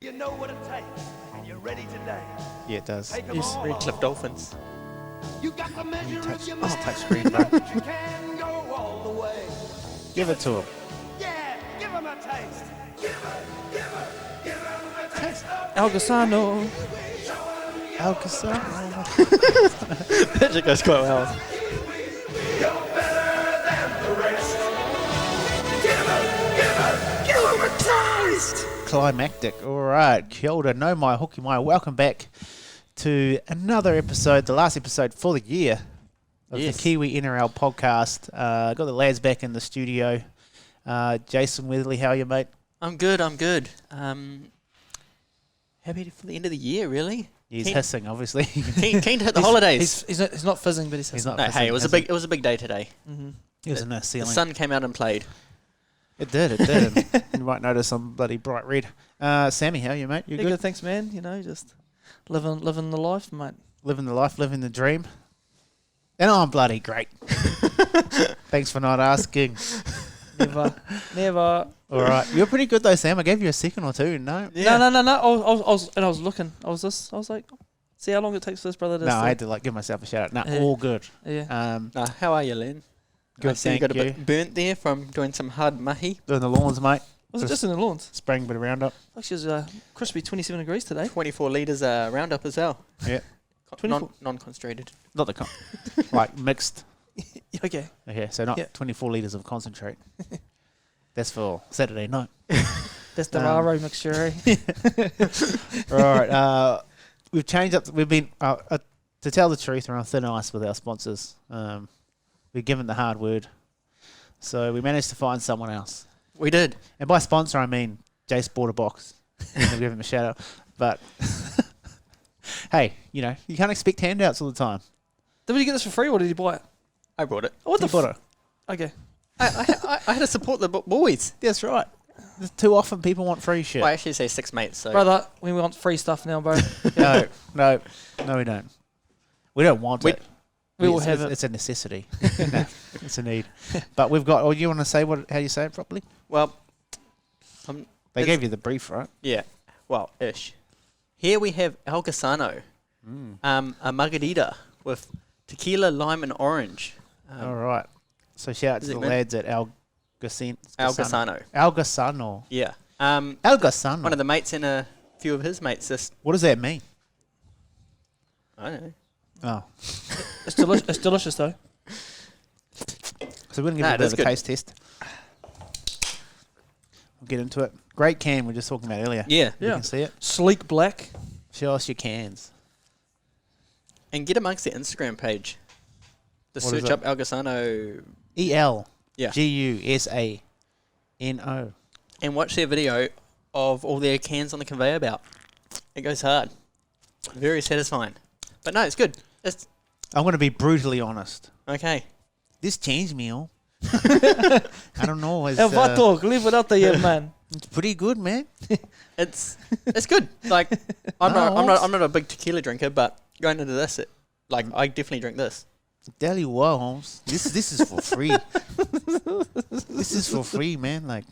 You know what it takes, and you're ready today. Yeah, it does. Take 'em Yes, all Redcliffe on. Dolphins. You got the measure of your Oh, man. touch screen, bro. You can go all the way. Give it to him. Yeah, give him a taste. Give him a taste. Algasano. Alcazar. That shit goes quite well. You're better than the rest. Give him a taste. Climactic. All right. Kia ora, no mai, hoki mai. Welcome back to another episode, the last episode for the year of Yes. the Kiwi NRL Podcast. Got the lads back in the studio. Jason Weatherly, how are you, mate? I'm good. Happy for the end of the year, really. He's Keen- hissing, obviously. Keen to hit the holidays. He's not fizzing, but he's He's not No, hissing, hey, it was a big day today. He was in the The ceiling. sun came out and played. It did. And you might notice I'm bloody bright red. Sammy, how are you, mate? You Yeah, good? good, thanks, man. You know, just living the life, mate. Living the life, living the dream. And I'm bloody great. Thanks for not asking. Never. All right. You're pretty good, though, Sam. I gave you a second or two. No? Yeah. No. I was looking. I was like, see how long it takes for this brother to. No, I had to give myself a shout out. No, Yeah. all good. Yeah. How are you, Len? Good, I see you thank got a bit burnt there from doing some hard mahi. Doing the lawns, mate. Was it just in the lawns? Spraying a bit of Roundup. Actually, it was crispy 27 degrees today. 24 litres Roundup as well. Yeah. 24. Non-concentrated. Not the like mixed. Okay. Okay, so not Yeah. 24 litres of concentrate. That's for Saturday night. That's the Raro mixture, eh? All right. We've changed up. We've been, to tell the truth, we're on thin ice with our sponsors. We're given the hard word. So we managed to find someone else. We did. And by sponsor, I mean Jace bought a box. We'll give him a shout out. But, hey, you know, you can't expect handouts all the time. Did you get this for free or did you buy it? I brought it. Oh, what He the bought it. Okay. I had to support the boys. That's right. Too often people want free shit. Well, I actually say 6 mates. So Brother, we want free stuff now, bro. No, we don't. We don't want it. We will It's- have it's, it. It's a necessity. No, it's a need. But we've got. Oh, you want to say how you say it properly? well, They It's- gave you the brief, right? yeah. Well, ish. Here we have Algasano, a margarita with tequila, lime, and orange. All right. So shout out to is it the meant- lads at Algasano. Algasano. Yeah. Algasano. One of the mates and a few of his mates just, What does that mean? I don't know. Oh, It's delicious, though. so we're gonna give Nah, it a it bit is of a good. taste test. We'll get into it. Great can we were just talking about earlier. Yeah. You Yeah. can see it. Sleek black. Show us your cans. And get amongst the Instagram page. The What is search it? up Algasano. EL. Yeah. GUSANO. And watch their video of all their cans on the conveyor belt. It goes hard. Very satisfying. But no, it's good. It's I'm going to be brutally honest. okay. This changed me all. I don't know. It's, El Vato, leave it out there, man. it's pretty good, man. It's good. Like I'm No, not a big tequila drinker, but going into this, I definitely drink this. Tell you what, Holmes. This is for free. This is for free, man. Like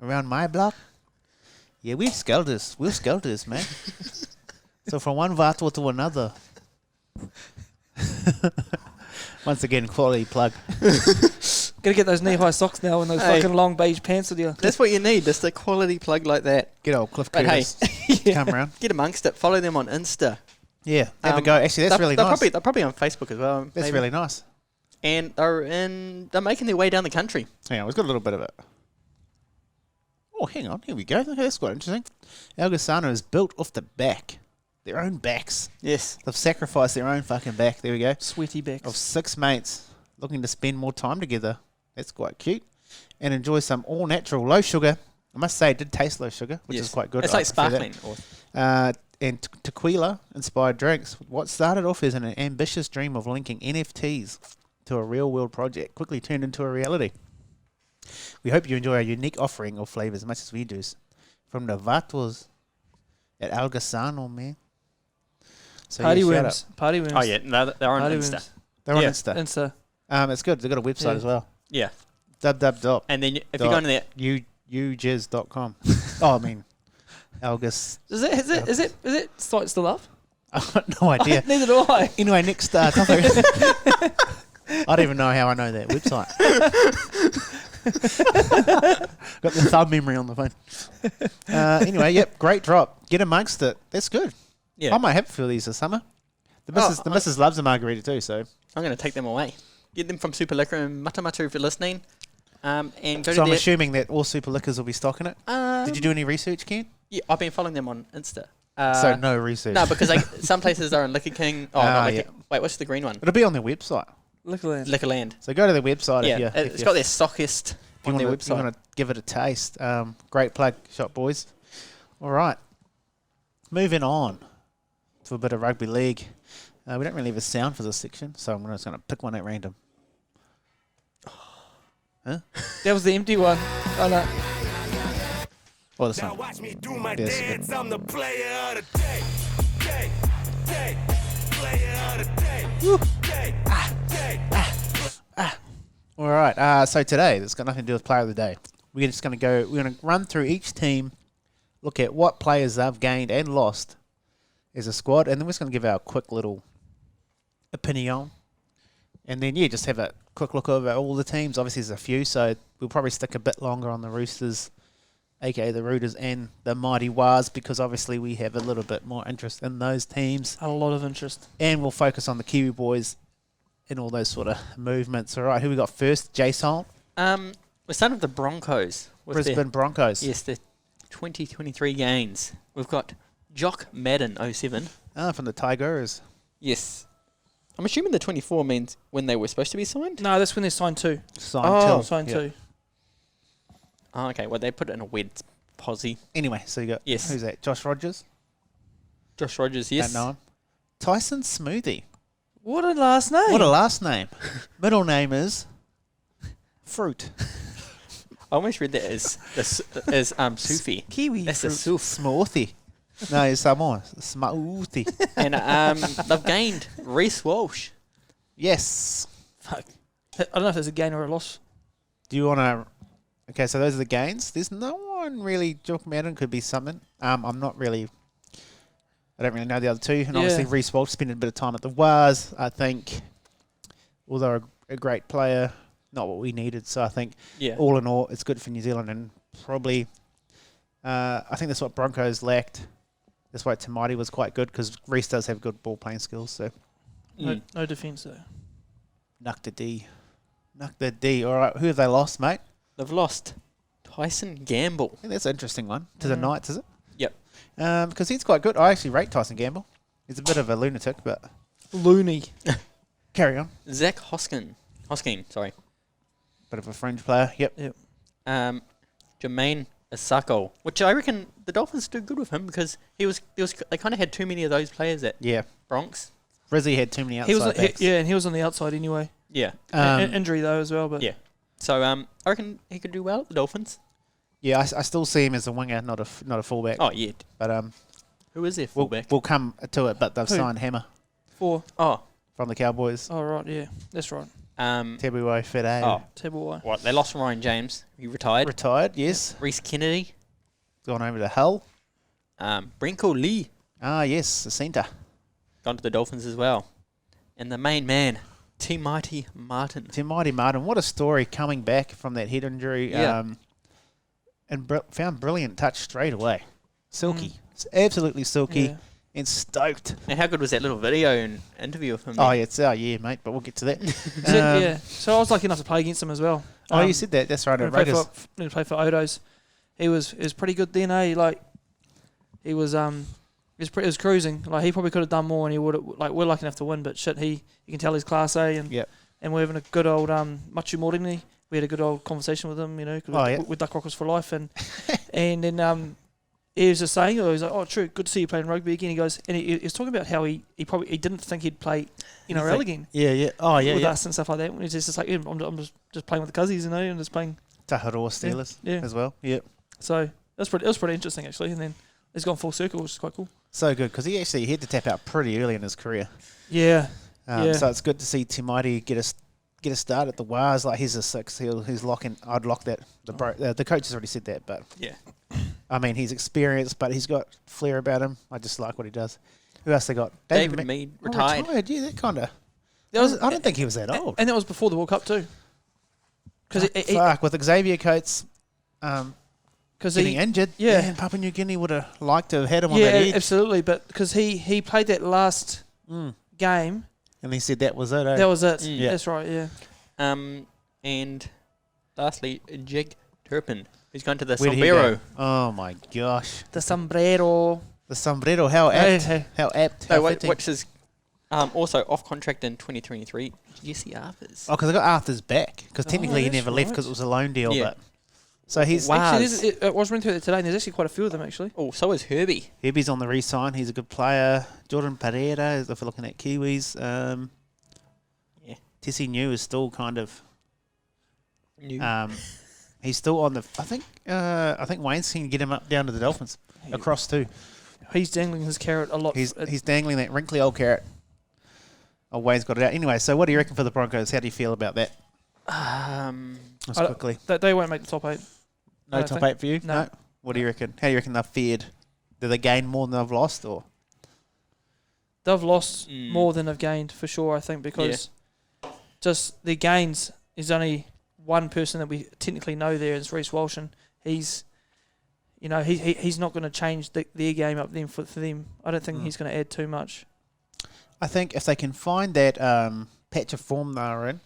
around my block. Yeah, we'll scale this, man. So from one Vato to another. Once again, quality plug. Gotta get those knee-high socks now and those Hey. fucking long beige pants with you. That's what you need. Just a quality plug like that. Get old Cliff But hey, Curtis. Come around. get amongst it. Follow them on Insta. Yeah, have a go. Actually, that's really nice. They're probably on Facebook as well. That's maybe. really nice. And they're making their way down the country. Hang on, we've got a little bit of it. Oh, hang on. Here we go. Okay, that's quite interesting. Algasano is built off the back. Their own backs. Yes. They've sacrificed their own fucking back. There we go. Sweaty backs. Of 6 mates looking to spend more time together. That's quite cute. And enjoy some all-natural, low sugar. I must say, it did taste low sugar, which is quite good. It's I like prefer that. sparkling. And tequila-inspired drinks. What started off as an ambitious dream of linking NFTs to a real-world project quickly turned into a reality. We hope you enjoy our unique offering of flavours as much as we do. From the Vatos at Algasano, man. So Party yeah, shout worms. Party worms. Oh yeah, no, they're on Party Insta. worms. out. They're on Yeah. Insta. Insta. It's good. They've got a website Yeah. as well. Yeah. www. And then if you go into there, Ujizz.com. Oh, I mean, August. Is it site still up? I've got no idea. Neither do I. Anyway, next topic. I don't even know how I know that website. Got the thumb memory on the phone. Anyway, yep, great drop. Get amongst it. That's good. Yeah. I might have a few of these this summer. The missus loves a margarita too, so. I'm going to take them away. Get them from Super Liquor and Matamatu if you're listening. And go So to I'm their... assuming that all Super Liquors will be stocking it. Did you do any research, Ken? Yeah, I've been following them on Insta. So no research. No, because some places are in Liquor King. Oh, not Liquor. yeah. Wait, what's the green one? It'll be on their website. Liquorland. So go to their website Yeah, it's got their stockist on their if you website. want to give it a taste. Great plug, shop boys. All right. Moving on to a bit of rugby league. We don't really have a sound for this section, so I'm just going to pick one at random. Huh? That was the empty one. Oh no. Oh, this Now one. watch me do my Yes. dance. I'm the player of the day. Day. Player of the day. Day. All right. So today, it's got nothing to do with player of the day. We're just going to run through each team, look at what players they've gained and lost as a squad, and then we're just going to give our quick little opinion. And then, just have a quick look over all the teams. Obviously, there's a few, so we'll probably stick a bit longer on the Roosters, aka the Rooters, and the Mighty Wars, because obviously we have a little bit more interest in those teams. A lot of interest. And we'll focus on the Kiwi boys and all those sort of movements. All right, who we got first? Jason. We're starting with the Broncos. With Brisbane Broncos. Yes, the 2023 gains. We've got Jock Madden 07. From the Tigers. Yes. I'm assuming the 24 means when they were supposed to be signed? No, that's when they're signed two. Signed Two. Oh, okay. Well, they put it in a weird posse. Anyway, so you got, Yes. who's that? Josh Rogers? Josh Rogers, yes. Don't know him. Tyson Smoothie. What a last name. What a last name. Middle name is Fruit. I almost read that as Sufi. Kiwi. That's a fruit. Suf. Smoothie. No, it's more. Smoothie. And they've gained Reece Walsh. Yes. Fuck. I don't know if there's a gain or a loss. Do you want to... Okay, so those are the gains. There's no one really... Jock Madden could be something. I'm not really... I don't really know the other two. And obviously, Reece Walsh spent a bit of time at the Wars. I think, although a great player, not what we needed. So I think, all in all, it's good for New Zealand. And probably... I think that's what Broncos lacked. That's why Tamati was quite good, because Reece does have good ball playing skills. So No defence though. Nuck the D. All right, who have they lost, mate? They've lost Tyson Gamble. I think that's an interesting one. To the Knights, is it? Yep. Because he's quite good. I actually rate Tyson Gamble. He's a bit of a lunatic, but Looney. carry on. Zach Hoskin, sorry. Bit of a fringe player. Yep. Jermaine Asako, which I reckon the Dolphins do good with him because they kind of had too many of those players at Bronx. Rizzy had too many outside backs. And he was on the outside anyway. Yeah. Injury though as well, but yeah. So I reckon he could do well at the Dolphins. Yeah, I still see him as a winger, not a fullback. Oh yeah. But who is their fullback? We'll come to it. But they've signed Hammer 4. Oh. From the Cowboys. Oh right, yeah, that's right. Tebuo Fede. Oh. Tebuo. What? They lost Ryan James. He retired. Retired, yes. Reece Kennedy. Gone over to Hull. Brinko Lee. Ah, yes, the centre. Gone to the Dolphins as well. And the main man, Mighty Martin. Mighty Martin. What a story coming back from that head injury. Yeah. And found brilliant touch straight away. Silky. It's absolutely silky and stoked. Now, how good was that little video and interview of him? Oh, yeah, it's mate, but we'll get to that. So I was lucky enough to play against him as well. You said that. That's right. When I played for Odos. He was pretty good then, eh? Like, he was cruising. Like, he probably could have done more, and he would have. Like, we're lucky enough to win, but shit, you can tell he's class A, and we're having a good old Machu Morini. We had a good old conversation with him, you know, cause we're Duck Rockers for life, and and then he was just saying, he was like, "Oh, true, good to see you playing rugby again." He goes, and he was talking about how he didn't think he'd play NRL again. With us and stuff like that. And he's just like, I'm just playing with the cuzzies, you know, and just playing. Taharoa Steelers as well. Yep. So it was pretty interesting actually, and then he's gone full circle, which is quite cool. So good, because he had to tap out pretty early in his career. Yeah. So it's good to see Timaiti get a start at the Wars. Like, he's a 6. He's locking. I'd lock that. The coach has already said that, but I mean, he's experienced, but he's got flair about him. I just like what he does. Who else they got? David Mead retired. Yeah, that kind of. That I don't think he was that old. And that was before the World Cup too. Because with Xavier Coates getting injured, and Papua New Guinea would have liked to have had him on that edge. Absolutely. But because he played that last game. And he said that was it, eh? That was it. Yeah. That's right, yeah. And lastly, Jig Turpin, who's gone to the Where did he Sombrero. go? Oh, my gosh. The sombrero. The Sombrero, how apt. Hey. How apt. No, How fitting. which is also off contract in 2023. Jesse Arthurs. Oh, because I got Arthur's back. Because technically he that's never left because it was a loan deal. Yeah. But so he's Wow. Actually, it was running through it today, and there's actually quite a few of them, actually. Oh, so is Herbie. Herbie's on the re-sign. He's a good player. Jordan Pereira, if we're looking at Kiwis. Tessie New is still kind of. New. He's still on the. I think Wayne's can get him up down to the Dolphins across too. He's dangling his carrot a lot. He's dangling that wrinkly old carrot. Oh, Wayne's got it out. Anyway, so what do you reckon for the Broncos? How do you feel about that? Just quickly. They won't make the top 8. No top 8 for you? No. What do you reckon? How do you reckon they've fared? Do they gain more than they've lost, or? They've lost more than they've gained, for sure, I think, because just their gains is only one person that we technically know there is Reece Walsh, and he's not going to change their game up then for them. I don't think he's going to add too much. I think if they can find that patch of form they're in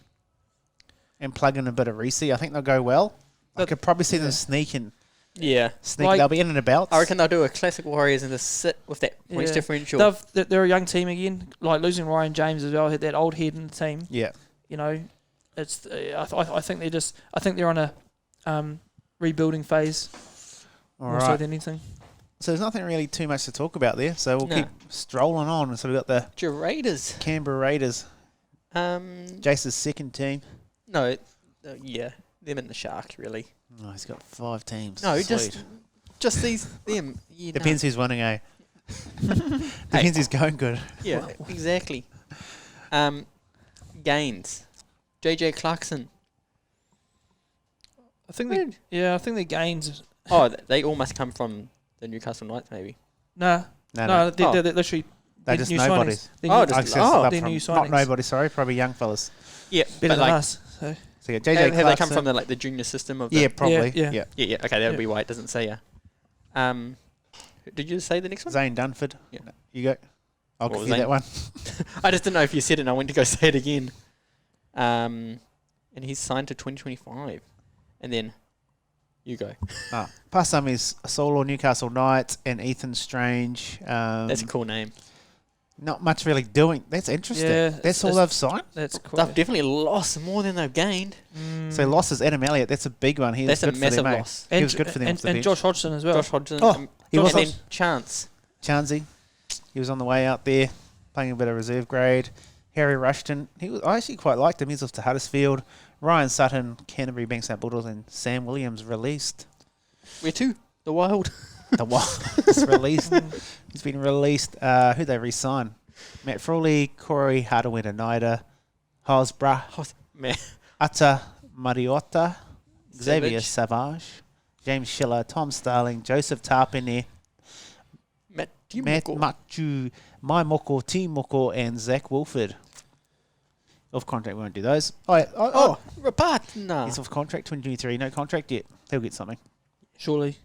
and plug in a bit of Reece, I think they'll go well. I could probably see them sneaking. Yeah. They'll be in and about. I reckon they'll do a classic Warriors and just sit with that points differential. They're a young team again. Like losing Ryan James as well, had that old head in the team. Yeah. You know, it's. I think they're just. I think they're on a rebuilding phase. More so than anything. So there's nothing really too much to talk about there. So we'll keep strolling on. So we've got the Raiders. Canberra Raiders. Jace's second team. No, them and the Sharks really. Oh, he's got 5 teams. No, Sweet. just them. Depends who's winning, eh? Depends who's going good. Yeah, exactly. Gains. JJ Clarkson. I think the gains. Oh, they all must come from the Newcastle Knights, maybe. No, they're literally. They're just new nobodies. They're new signings. Not nobody, sorry, probably young fellas. Yeah, better than us. So yeah, JJ Clarkson. Have they come from the junior system of? Yeah, probably. Yeah. Okay, that'll be why it doesn't say. Did you say the next one? Zane Dunford. Yeah. You go. I'll give you that one. I just didn't know if you said it and I went to go say it again. And he's signed to 2025. And then you go. Past some is Solo Newcastle Knights and Ethan Strange. That's a cool name. Not much really doing. That's interesting. Yeah, that's all they've signed? That's cool. They've definitely lost more than they've gained. So losses Adam Elliott. That's a big one. That's a massive loss. He was good for them. And Josh Hodgson as well. Josh Hodgson. He was. And then Chance. Chansey. He was on the way out there, playing a bit of reserve grade. Harry Rushton. I actually quite liked him. He's off to Huddersfield. Ryan Sutton, Canterbury Bankstown Bulldogs, and Sam Williams released. Where to? The Wild. The Wild is released. He's been released. Who they re-sign? Matt Frawley, Corey Hardaway-Naida, Hosbra, Ata Mariota, Xavier Savage, James Schiller, Tom Starling, Joseph Tarpene, Matt Machu, Mai Moko, T Moko, and Zach Wolford. Off contract, we won't do those. Rapatna. He's off contract, 2023, no contract yet. He'll get something. Surely.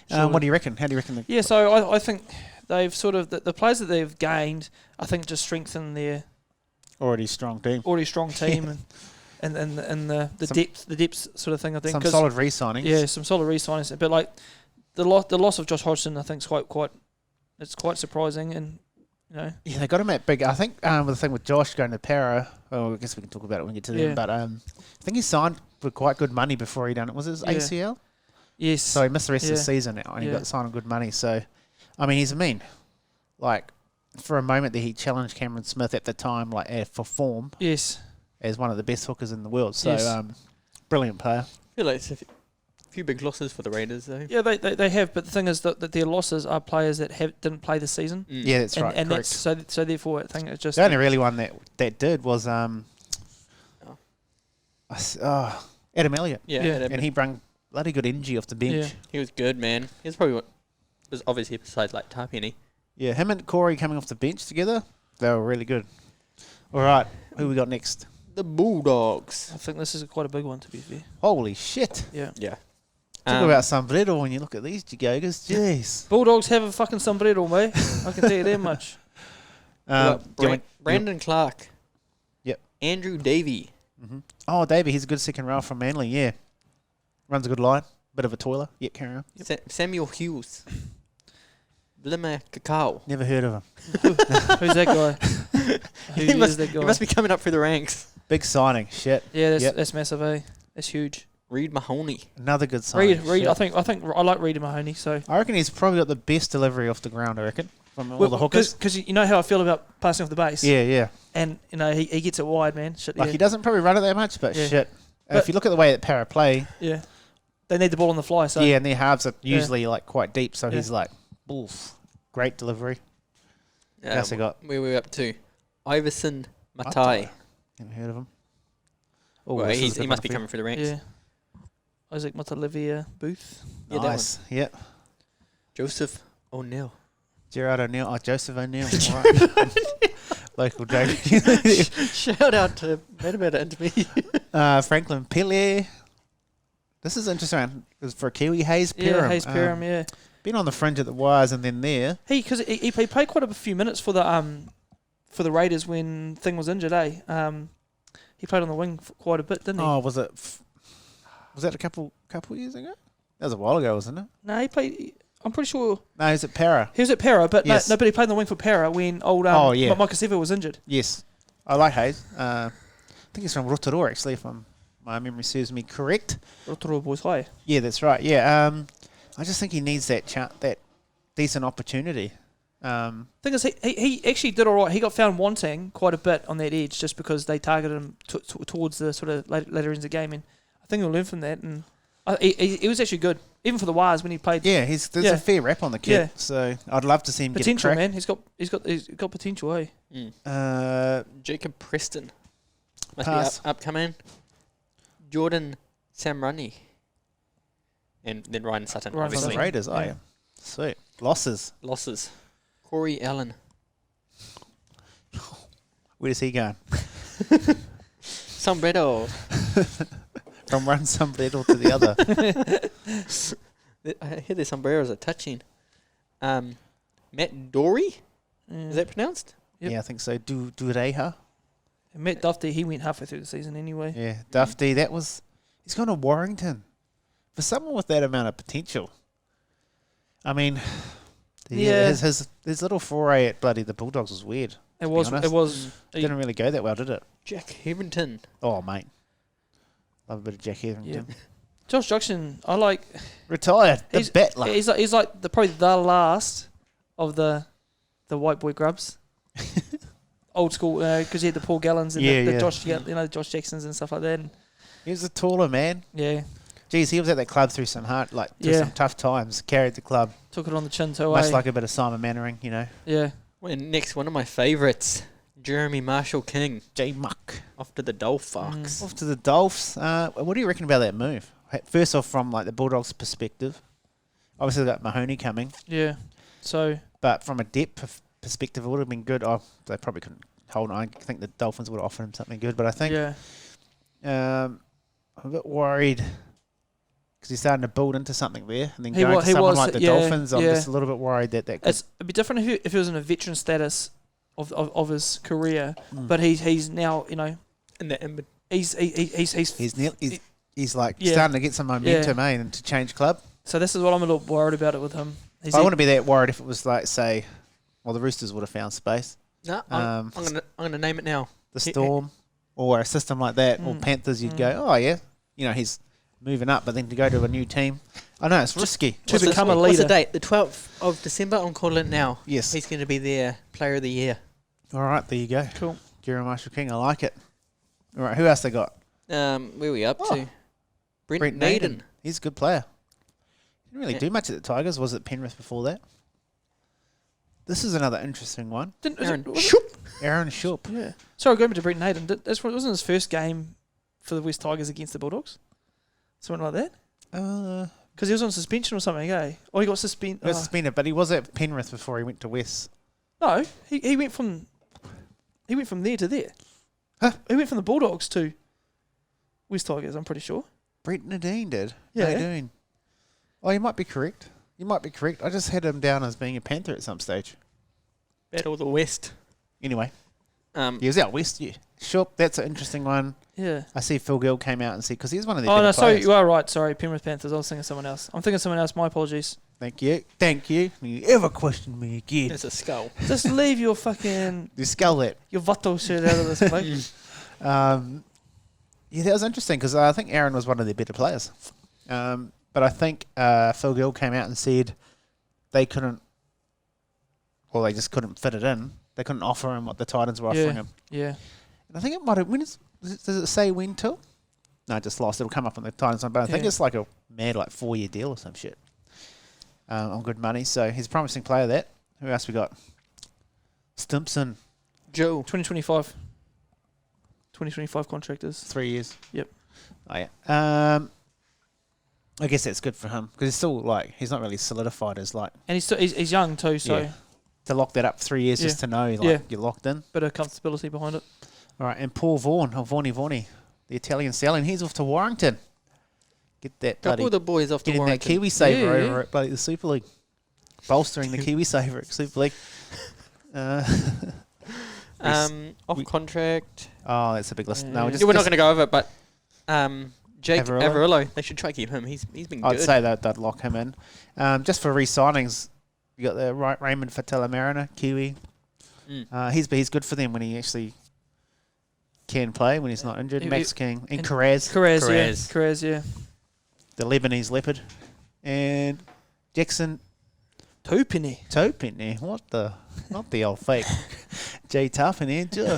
What do you reckon? How do you reckon? So I think they've sort of the players that they've gained, I think, just strengthen their already strong team, and the depth sort of thing. I think some solid re-signings. Yeah, some solid re-signings. But like the loss of Josh Hodgson, I think is quite surprising, and you know. Yeah, they got him at big. I think with the thing with Josh going to Para. Well, I guess we can talk about it when we get to them. But I think he signed for quite good money before he done it. Was it his ACL? Yes. So he missed the rest of the season now, and he got signed on good money. So, I mean, he's like, for a moment that he challenged Cameron Smith at the time, like for form. Yes. As one of the best hookers in the world. So, brilliant player. I feel like it's a few big losses for the Raiders, though. Yeah, they have, but the thing is that their losses are players that didn't play the season. Yeah, that's right. And correct. that's so therefore I think it's just the only really one that did was Adam Elliott. Yeah. And he brung bloody good energy off the bench. Yeah. He was good, man. He was probably what was obviously besides like Tapini. Yeah, him and Corey coming off the bench together, they were really good. All right, who we got next? The Bulldogs. I think this is quite a big one, to be fair. Holy shit. Yeah. Yeah. Talk about sombrero when you look at these Jigogers. Jeez. Bulldogs have a fucking sombrero, mate. I can tell you that much. Brandon Clark. Yep. Andrew Davey. Mm-hmm. Oh, Davey, he's a good second row from Manly, yeah. Runs a good line. Bit of a toiler. Yep, carry on. Yep. Samuel Hughes. Blimmer Cacao. Never heard of him. Who's that guy? He must be coming up through the ranks. Big signing. Shit. Yeah, Yep. that's massive, eh? That's huge. Reed Mahoney. Another good signing. Reed. Shit. I think I like Reed and Mahoney. So I reckon he's probably got the best delivery off the ground, I reckon, from all the hookers. Because you know how I feel about passing off the base. Yeah, yeah. And you know he gets it wide, man. Shit, Like yeah. he doesn't probably run it that much, but Yeah. shit. But- If you look at the way that Para play, Yeah. They need the ball on the fly. So yeah, and their halves are usually like quite deep, so Yeah. he's like, oof, great delivery. What else they got? Where we up to? Iverson Matai. Never heard of him. Oh, Well, this is a he good must one be for you. coming through the ranks. yeah. Isaac Matalivia Booth. Yeah, that one. Nice. Yep. Joseph O'Neill. Gerard O'Neill. Oh, Joseph O'Neill. Right. Local joke. Shout out to Metameta and me. Franklin Pele. This is interesting. It was for Kiwi Hayes Perham. Yeah, Hayes Perham. Yeah. Been on the fringe at the wires and then there. Because he played quite a few minutes for the Raiders when Thing was injured. He played on the wing for quite a bit, didn't he? Oh, was it? Was that a couple years ago? That was a while ago, wasn't it? No, he played. I'm pretty sure No, he was at Para. he was at Para, but Yes. no, but he played on the wing for Para when old Oh, yeah. Micah Sever was injured. Yes, I like Hayes. I think he's from Rotorua, actually, if my memory serves me correct. Rotorua Boys High. Yeah, that's right. Yeah, I just think he needs that that decent opportunity. Thing is, he actually did all right. He got found wanting quite a bit on that edge just because they targeted him towards the sort of later ends of the game, and I think he'll learn from that. And he was actually good, even for the Wires when he played. Yeah, there's a fair rep on the kid, Yeah. so I'd love to see him Potential, get a crack. man. He's got potential, eh? Jacob Preston. Must Pass. be upcoming. Jordan Samrani. And then Ryan Sutton, Ryan From obviously. the Raiders, Yeah. yeah. Sweet. Losses. Losses. Corey Allen. Where does he go? Sombrero. From one sombrero to the other. I hear the sombreros are touching. Matt Dory? Is that pronounced? Yep. Yeah, I think so. Dureha. And Matt Duffy, he went halfway through the season anyway. Yeah, Dufty. He's gone to Warrington. For someone with that amount of potential. I mean, Yeah. his little foray at bloody the Bulldogs was weird. It was. Didn't really go that well, did it? Jack Hetherington. Oh, mate. Love a bit of Jack Hetherington. Yeah. Josh Jackson, I like. Retired. The battler. He's like probably the last of the white boy grubs. Old school, because he had the Paul Gallons and the Yeah. Josh, the Josh Jacksons and stuff like that. And He was a taller man. yeah, Geez, he was at that club through some some tough times. Carried the club. took it on the chin too. Much eh? like a bit of Simon Mannering, you know. Yeah. Well, next, one of my favourites. Jeremy Marshall King. J Muck. Off to the Dolphins. Off to the Dolphs. What do you reckon about that move? First off, from like the Bulldogs' perspective, obviously they got Mahoney coming, Yeah. So but from a depth perspective, it would have been good. Oh, they probably couldn't hold on. I think the Dolphins would have offered him something good, but I think yeah. I'm a bit worried because he's starting to build into something there, and then He going wa- to he someone was, like the yeah, Dolphins, I'm yeah. just a little bit worried that could. It'd be different if he was in a veteran status of his career, but he's now In the he's He's like Yeah. starting to get some momentum, and to change club. so this is what I'm a little worried about it with him. I wouldn't be that worried if it was like, say, well, the Roosters would have found space. No, I'm gonna name it now. The Storm or a system like that, or Panthers, you'd go, oh yeah, he's moving up, but then to go to a new team, I know it's risky. To become a leader. What's the date? The 12th of December. I'm calling it now. Yes. He's going to be their Player of the Year. All right, there you go. Cool. Jeremy Marshall King, I like it. All right, who else they got? Where are we up to? Brent Naden. Naden. He's a good player. Didn't really Yeah. do much at the Tigers. Was it Penrith before that? This is another interesting one. Aaron Was it- Shoop. Aaron Shoop. Yeah. Sorry, going back to Brent Naden. Wasn't his first game for the West Tigers against the Bulldogs? Something like that. Because he was on suspension or something, eh? Or he got suspended. He was suspended, but he was at Penrith before he went to West. No, he went from there to there. Huh? He went from the Bulldogs to West Tigers, I'm pretty sure. Brent Nadine did. Yeah. How you doing? Oh, you might be correct. I just had him down as being a Panther at some stage. Battle of the West. Anyway, he was out West. Yeah. Sure, that's an interesting one. Yeah. I see Phil Gill came out and said, because he's one of the Oh, better no, sorry, players. you are right. Sorry, Penrith Panthers. I was thinking of someone else. I'm thinking of someone else. My apologies. Thank you. You ever question me again? There's a skull. Just leave your fucking... You skull that. Your Vato shit out of this place. Yeah, that was interesting because I think Aaron was one of their better players. But I think Phil Gill came out and said they just couldn't fit it in. They couldn't offer him what the Titans were offering him. Yeah. And I think it might have... Does it say when till? No, just lost. It'll come up on the Titans one, but I think it's like a mad 4-year deal or some shit on good money. So he's a promising player, that. Who else we got? Stimpson. Joe. 2025 contractors. 3 years. Yep. Oh, yeah. I guess that's good for him because he's still he's not really solidified as And he's young too, so Yeah. To lock that up 3 years just to know you're locked in. bit of comfortability behind it. All right, and Paul Vaughan, or Vaughny, the Italian stallion, he's off to Warrington. Get that bloody, Couple of the boys off to getting that Warrington. Kiwi saver Yeah, over at bloody the Super League, bolstering the Kiwi saver at Super League. Off contract. Oh, that's a big list. No, Yeah. just, We're not going to go over it, but Jake Averillo. Averillo, they should try to keep him. He's been I'd good. say that they'd lock him in. Just for re-signings, you got the Raymond Fatela Mariner, Kiwi. He's good for them when he actually can play, when he's not injured. Max King and Carraz, Carraz, yeah. the Lebanese leopard, and Jackson Topini. What the? Not the old fake. J Tough and Angela.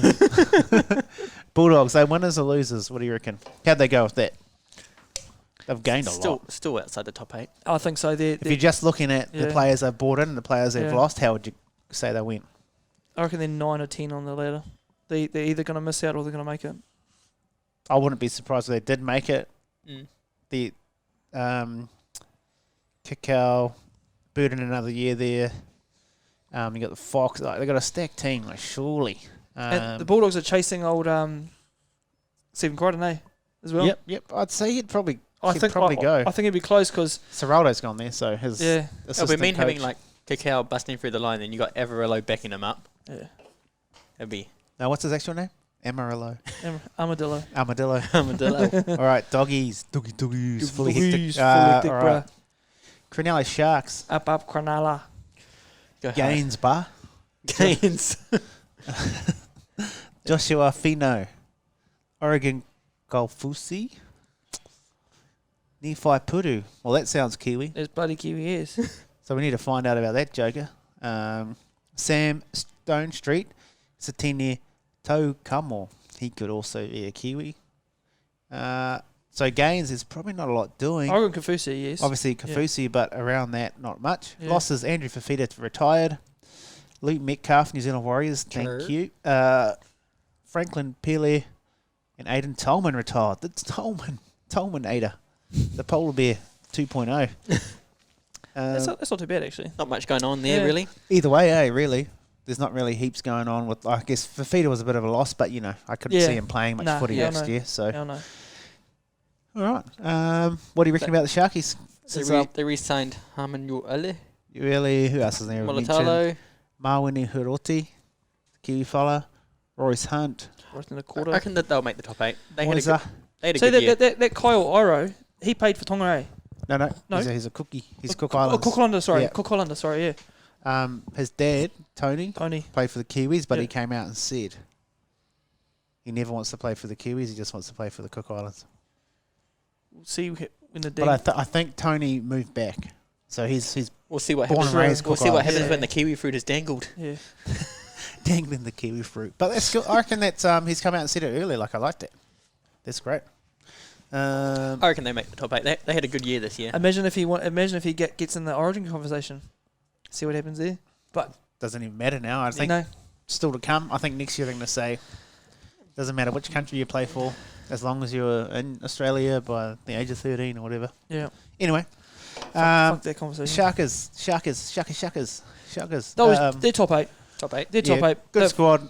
Bulldogs, they winners or losers? What do you reckon? How'd they go with that? They've gained a lot. Still outside the top 8. I think so. If you're just looking at the players they've brought in and the players they've lost, how would you say they went? I reckon they're 9 or 10 on the ladder. They're either going to miss out or they're going to make it. I wouldn't be surprised if they did make it. The Kikau, Burden another year there. You got the Fox. They got a stacked team, surely. And the Bulldogs are chasing old Stephen Crichton, as well. Yep. I'd say he'd probably go. I think he'd be close because Serraldo's gone there, so his It'll be mean coach. having Cacao busting through the line, then you got Averillo backing him up. Yeah. That'd be Now, what's his actual name? Amarillo. Armadillo. Armadillo. All right, doggies. Doggies. Fully hectic. Fully All right. Cronulla Sharks. Up, Cronulla. Gaines Bar. Gains. Joshua Fino. Oregon Golfusi. Nephi Puru. Well, that sounds Kiwi. There's bloody Kiwi ears. So we need to find out about that joker. Sam Stone Street. Satini Tokamo. He could also be a Kiwi. So Gaines is probably not a lot doing. Oregon Kafusi, yes. Obviously Kafusi, but around that, not much. Yeah. Losses, Andrew Fafita retired. Luke Metcalf, New Zealand Warriors, thank you. Franklin Pele and Aidan Tolman retired. That's Tolman Ada. The Polar Bear 2.0. That's not too bad, actually. Not much going on there, really. Either way, really. There's not really heaps going on with. I guess Fafita was a bit of a loss, but I couldn't see him playing much footy next year. So, no. all right. What do you reckon about the Sharkies? They re-signed Harmon Uele, Really, who else is there? Molotalo. Mawini Hiroti, Kiwi fella, Royce Hunt. Right in the I quarter. reckon that they'll make the top 8. They had a Moisa. good year. that Kyle Iro, he played for Tonga, eh? No. He's a cookie. He's Cook Islands. Cook Islander, sorry. Yeah. Cook Islander, sorry, yeah. His dad, Tony, Tony. played for the Kiwis, but Yeah. he came out and said he never wants to play for the Kiwis. He just wants to play for the Cook Islands. We'll see when the But I think Tony moved back, so he's We'll see what born happens. and raised We'll Cook see what Islands. happens when the kiwi fruit is dangled. Yeah. dangling the kiwi fruit. But that's good. I reckon that's he's come out and said it earlier. I liked it. That's great. I reckon they make the top 8. They had a good year this year. Imagine if he gets in the Origin conversation. See what happens there. But doesn't even matter now. I think no. still to come. I think next year they're going to say Doesn't matter which country you play for, as long as you're in Australia by the age of 13 or whatever. Yeah. Anyway, Fuck that conversation. Sharkers. They're top 8. Top 8. They're top 8. Good squad.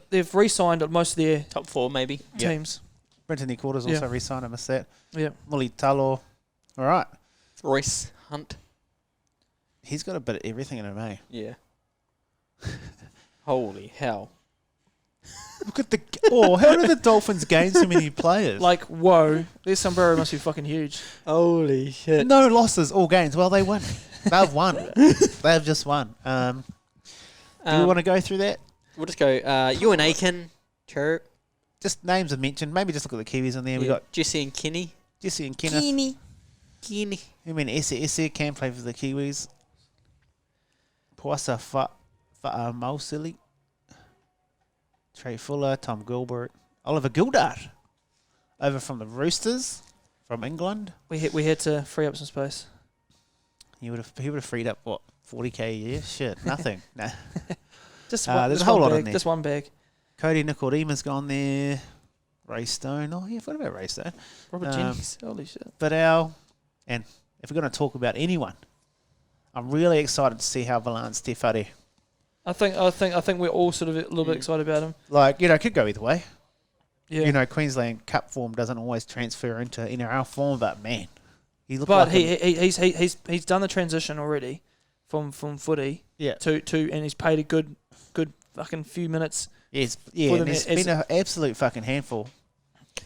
They've re-signed most of their Top 4 maybe. teams. Brenton Quarters also re-signed. I missed that. Yeah. Muli Talo. All right. Royce Hunt. He's got a bit of everything in him, eh? Yeah. Holy hell. Look at the... Oh, how did the Dolphins gain so many players? Like, whoa. Their sombrero must be fucking huge. Holy shit. No losses, all gains. Well, they win. They've won. They've just won. Do we want to go through that? We'll just go Ewan Aiken, Chirp. Just names I've mentioned. Maybe just look at the Kiwis in there. We got Jesse and Kenny. Jesse and Kenneth. Kenny. I mean, Esse can play for the Kiwis. Puasa Mausili. Trey Fuller, Tom Gilbert, Oliver Gildart. Over from the Roosters, from England. We had to free up some space. He would have freed up, what, 40k a year? Shit, nothing. Nah. Just there's a whole lot in there. Just one bag. Cody Nicodema's gone there. Ray Stone. Oh, yeah, I forgot about Ray Stone. Robert Jennings. Holy shit. And if we're going to talk about anyone, I'm really excited to see how Valance Te Whare. I think we're all sort of a little bit excited about him. Like, could go either way. Yeah. Queensland Cup form doesn't always transfer into NRL form, but man, he looked But like he's done the transition already from footy to and he's paid a good fucking few minutes. Yes, and he's been an absolute fucking handful.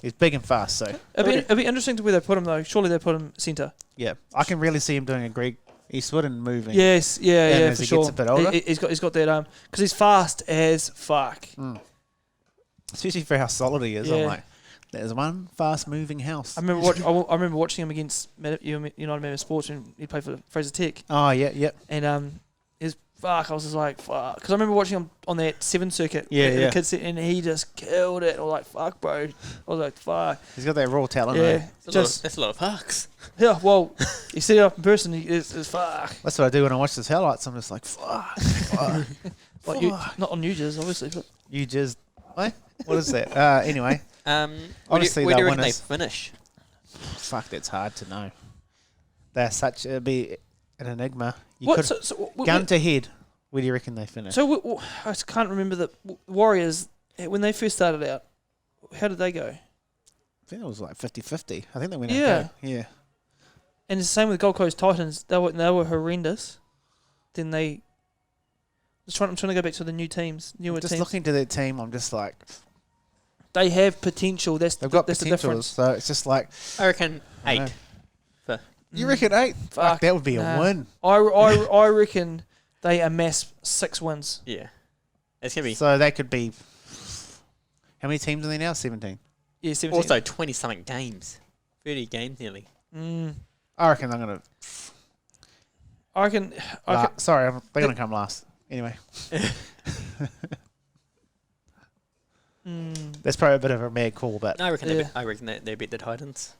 He's big and fast, so it'd be interesting to where they put him though. Surely they put him centre. yeah, I can really see him doing a Greg Eastwood and moving. Yes, yeah, as for he sure. gets a bit older. He's got that because he's fast as fuck. Especially for how solid he is. Yeah. I'm like, there's one fast moving house. I remember watching him against United Sports when he played for Fraser Tech. Oh yeah. And his fuck, I was just like fuck, because I remember watching him on that 7 circuit. Yeah, in yeah. the kids set, and he just killed it. I was like fuck, bro. I was like fuck. He's got that raw talent. Yeah, That's a lot of fucks. yeah. Well, you see it up in person, it's fuck. That's what I do when I watch his highlights. I'm just like, fuck. Like you, not on Nugers, obviously, but You just, what is that? Anyway, Obviously, where do you reckon they finish? Fuck, that's hard to know. They're such be an enigma. Gun to head. Where do you reckon they finish? So I just can't remember the Warriors when they first started out. How did they go? I think it was like 50-50. I think they went Yeah. okay. Yeah. And it's the same with Gold Coast Titans. They were horrendous. Then they. I'm trying to go back to the newer teams. Just looking to their team, I'm just like, they have potential. That's they've got that's the potential. difference. So it's just like, I reckon I 8. you reckon 8? Fuck, that would be a win. I reckon they amass 6 wins. Yeah. It's going to be... So that could be, how many teams are there now? 17. Yeah, 17. Also 20-something games. 30 games nearly. I reckon they're going to... I reckon Sorry, they're going to come last. Anyway. That's probably a bit of a mad call, but... No, I reckon they beat the Titans.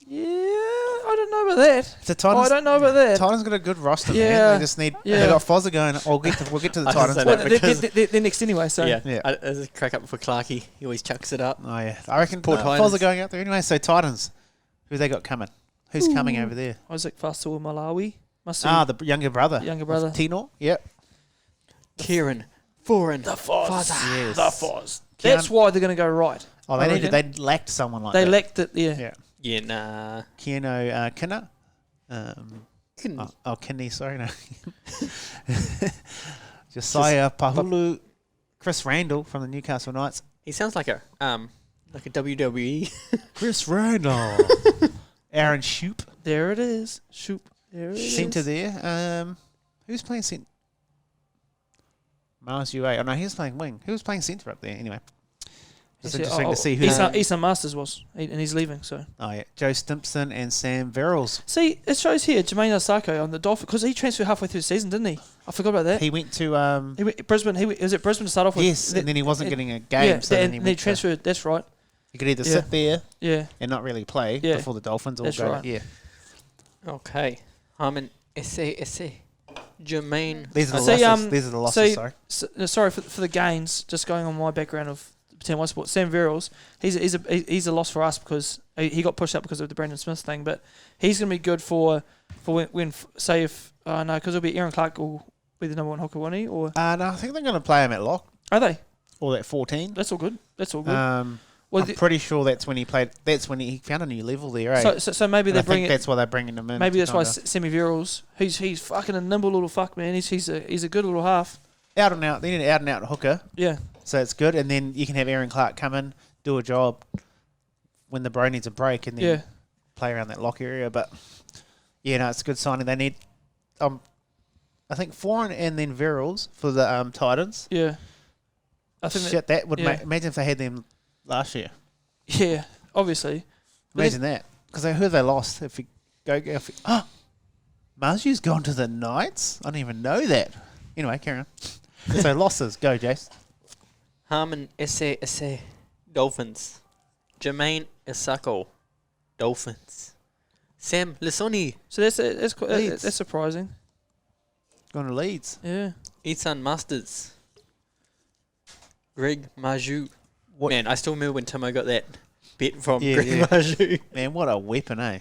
Yeah, I don't know about that. The Titans, I don't know about that. Titans got a good roster, Yeah. man. They just need... Yeah. They got Fozzer going. We'll get to the I Titans. was Well, saying that they're next anyway, so. Yeah. Yeah. There's a crack up for Clarkey. He always chucks it up. Oh, yeah. I reckon Poor Titans. Fozzer going out there anyway. So Titans, who they got coming? Who's coming over there? Isaac Fastu Malawi. The younger brother. Younger brother. Tino. Yep. Kieran. Foreign. The Foz. Yes. The Foz. That's why they're going to go right. Oh, they lacked someone like They that. lacked it, yeah. Yeah. Yeah, nah. Kieno Kinner. Kinney, sorry, no. Josiah Pahulu. Chris Randall from the Newcastle Knights. He sounds like a WWE. Chris Randall. Aaron Shoop. There it is. Shoop. There it is. Centre there. Who's playing centre? Mars UA. Oh, no, he was playing wing. Who was playing centre up there anyway? It's interesting to see who... Ethan Masters was, and he's leaving, so... Oh, yeah. Joe Stimpson and Sam Verrills. See, it shows here, Jermaine Osako on the Dolphins, because he transferred halfway through the season, didn't he? I forgot about that. He went to... He went Brisbane. Was it Brisbane to start off with? Yes, and then he wasn't getting a game, Yeah, so then he and went he transferred, that's right. He could either sit there and not really play before the Dolphins or That's go... right. Yeah. Okay. Harmon Esse. Jermaine. These are the See, losses. These are the losses. Sorry. Sorry for the gains. Just going on my background of Team One Sport. Sam Verrills, he's a loss for us because he got pushed up because of the Brandon Smith thing. But he's going to be good for when say if no, because it'll be Aaron Clark will be the number one hooker, won't he? Or No, I think they're going to play him at lock are they? or that 14. That's all good. Well, I'm pretty sure that's when he played. That's when he found a new level there. Eh? So maybe And they I bring think that's why they're bringing him in. maybe that's why Semi Verrills. He's fucking a nimble little fuck, man. He's a good little half. Out and out. They need an out and out hooker. Yeah. So it's good, and then you can have Aaron Clark come in, do a job when the bro needs a break, and then play around that lock area. But yeah, no, it's a good signing. They need, I think Foreign and then Verrills for the Titans. Yeah. I think that would imagine if they had them last year. Yeah, obviously. Imagine that, because who have they lost? Marju's gone to the Knights. I didn't even know that. Anyway, carry on. So losses, go, Jace. Harmon Esse Dolphins. Jermaine Isako Dolphins. Sam Lissoni. So that's surprising. Gone to Leeds. Yeah. Ethan Masters. Greg Maju. Man, I still remember when Timo got that bet from Greg Maju. Man, what a weapon, eh?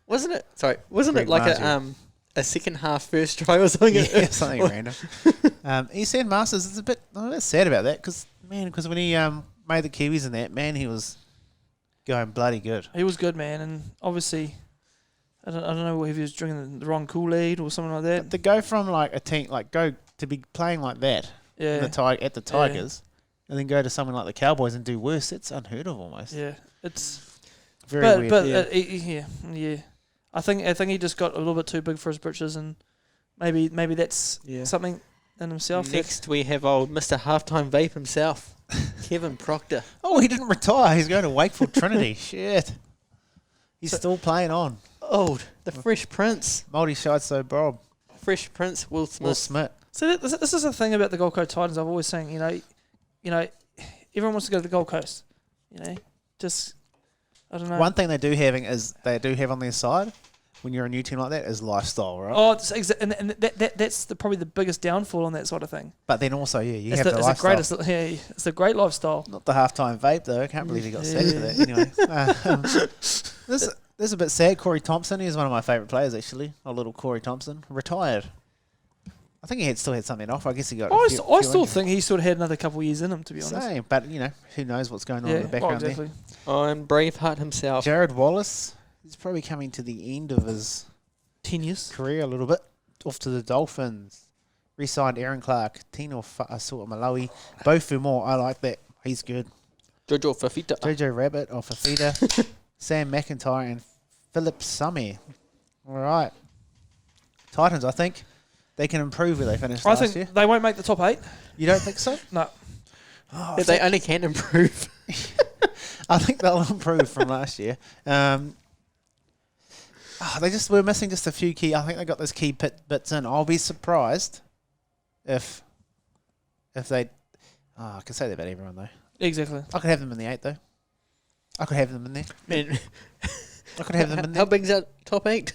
Wasn't it? Sorry, wasn't Greg it like Maju. a second half first try or something? Yeah, something random. Ethan Masters is a bit sad about that because when he made the Kiwis and that, man, he was going bloody good. He was good, man, and obviously, I don't know if he was drinking the wrong Kool-Aid or something like that. But to go from like a team, to be playing like that at the Tigers, and then go to someone like the Cowboys and do worse, it's unheard of almost. Yeah, it's very weird. But yeah. I think he just got a little bit too big for his britches, and maybe that's something in himself. Next, we have old Mr. Halftime Vape himself, Kevin Proctor. Oh, he didn't retire. He's going to Wakefield Trinity. Shit. He's still playing on. Old. The Fresh Prince. Multi-shot, so Bob. Fresh Prince, Will Smith. Will Smith. So this is the thing about the Gold Coast Titans. I've always saying, you know, everyone wants to go to the Gold Coast. You know, just, I don't know. One thing they do have on their side when you're a new team like that is lifestyle, right? Oh, and that's probably the biggest downfall on that sort of thing. But then also, you it's have the lifestyle. It's a great lifestyle. Not the halftime vape though. I can't believe he got sacked for that. Anyway, this is a bit sad. Corey Thompson, he's one of my favourite players actually. A little Corey Thompson retired. I think he still had something off. I guess he got. I still think he sort of had another couple of years in him, to be honest. Same, but who knows what's going on in the background exactly. Oh, and Braveheart himself. Jared Wallace. He's probably coming to the end of his 10 years career a little bit. Off to the Dolphins. Re-signed Aaron Clark, Tino Malawi, Bo Fumore. I like that. He's good. Jojo Fafita. Jojo Rabbit or Fafita. Sam McIntyre and Philip Summer. All right. Titans, I think they can improve where they finished last year. I think they won't make the top 8. You don't think so? No. Oh, They only can improve. I think they'll improve from last year. They just were missing just a few key. I think they got those key bits in. I'll be surprised if they. I can say that about everyone though. Exactly. I could have them in the 8 though. I could have them in there. Man, I could have them in there. how big's that top 8?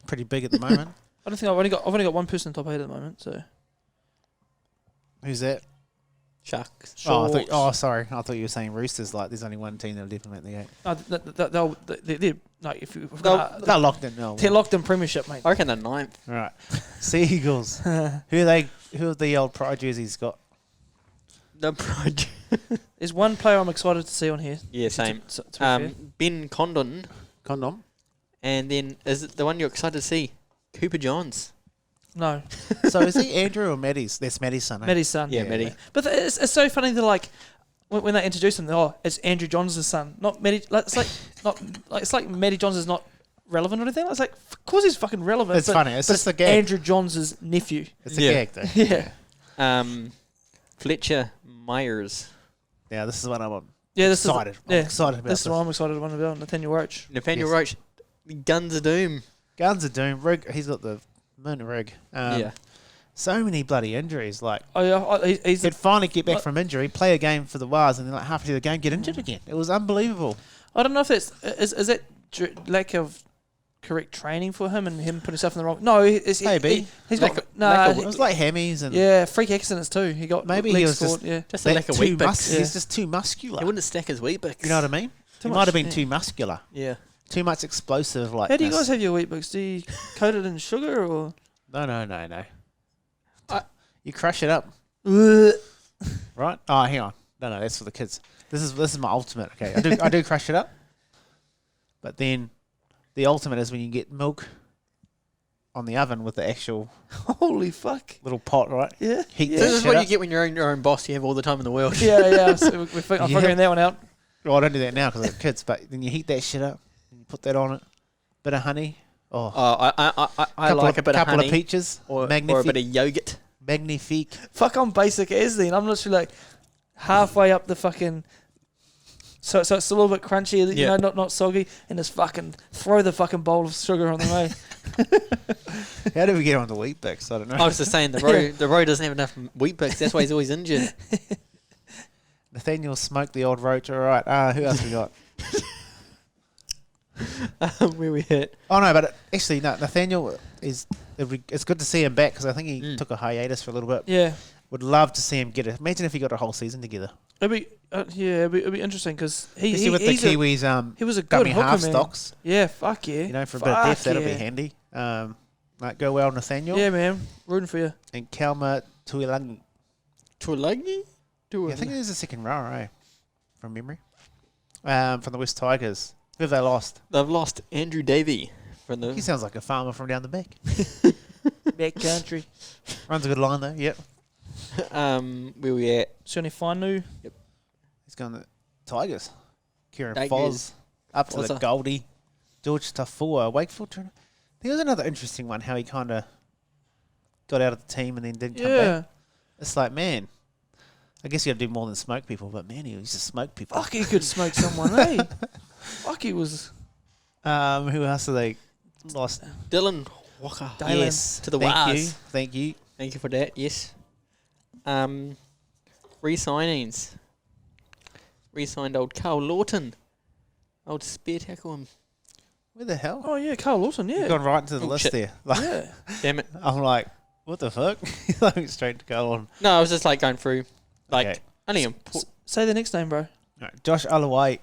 Pretty big at the moment. I don't think I've only got one person in top 8 at the moment. So Who's that? Sharks. Sorry. I thought you were saying Roosters. Like, there's only one team that'll definitely make the 8. They're locked in. No, they're locked in premiership, mate. I reckon the 9th. All right. Seagulls. Who are they? Who have the old Pride jerseys got? The project. There's one player I'm excited to see on here. Yeah, same. To be fair. Ben Condon. Condom. And then, is it the one you're excited to see? Cooper Johns. No. So is he Andrew or Maddie's? That's Maddie's son. Eh? Maddie's son. Yeah, Maddie. But it's so funny that like when they introduce him, it's Andrew Johns' son, not Maddie. Like, it's like Maddie Johns is not relevant or anything. It's like, of course he's fucking relevant. It's funny. It's just a gag. Andrew Johns' nephew. It's a gag though. Yeah. Fletcher Myers. Yeah, this is what I'm excited. I'm excited about. This is what I'm excited about. Nathaniel Roach. Roach. Guns of Doom. Guns of Doom. Rig. He's got the moon rig. So many bloody injuries. Like, he'd finally get back from injury, play a game for the Wars, and then like halfway through the game get injured again. It was unbelievable. I don't know if is that lack of correct training for him and him putting himself in the wrong. No, he's got it was like hammies and freak accidents too. He got maybe legs he was forward, just a lack of wheat bix. He's just too muscular. He wouldn't stack his wheat bix. You know what I mean? He might have been too muscular. Yeah. Too much explosive. Like, how do you guys have your wheat bix? Do you coat it in sugar or? No. You crush it up, right? Oh, hang on. No, that's for the kids. This is my ultimate. Okay, I do crush it up, but then the ultimate is when you get milk on the oven with the actual holy fuck little pot, right? Yeah. Heat So this is what you get when you're your own boss. You have all the time in the world. Yeah. So I'm figuring that one out. Well, I don't do that now because I have kids, but then you heat that shit up and you put that on it. Bit of honey. Oh, I like a bit of honey. Couple of peaches. Or a bit of yogurt. Magnifique. Fuck, I'm basic as then. I'm literally like halfway up the fucking. So it's a little bit crunchy, you know, not soggy, and just fucking throw the fucking bowl of sugar on the way. How did we get on the wheat bix? I don't know. I was just saying the road doesn't have enough wheat bix. That's why he's always injured. Nathaniel smoked the old roach. All right. Who else we got? Where we hit? Oh no, but actually no. Nathaniel is. It's good to see him back because I think he took a hiatus for a little bit. Yeah. Would love to see him get it. Imagine if he got a whole season together. It'd be interesting because he with the Kiwis. He was a good dummy hooker, half man. stocks. Yeah, fuck yeah. You know, for a bit of depth, that'll be handy. Like go well, Nathaniel. Yeah, man, rooting for you. And Kalma Tuilangi. Tuilangi? Yeah, I think it is the second row, right? From memory. From the West Tigers. Who have they lost? They've lost Andrew Davey from the. He sounds like a farmer from down the back. Back country. Runs a good line though. Yep. Where we at? Sonny Whanu. Yep. He's going to Tigers. Kieran Tigers. Foz. Up to the Fozza. Goldie. George Tafua. Wakefield. There was another interesting one, how he kind of got out of the team and then didn't come back. It's like, man, I guess you got to do more than smoke people, but man, he used to smoke people. Fuck, he could smoke someone, eh? Fuck, he was. Who else have they lost? Dylan Walker. Yes. To the Waz. Thank you. Thank you for that. Yes. Re-signings. Re-signed old Carl Lawton. Old spear tackle him. Where the hell? Oh yeah, Carl Lawson. Yeah. You've gone right into the list shit. there. Like, Yeah. Damn it. I'm like, what the fuck? He's like straight to go on. No, I was just like going through. Like, Okay. only important. Say the next name, bro. Right. Josh Alawai.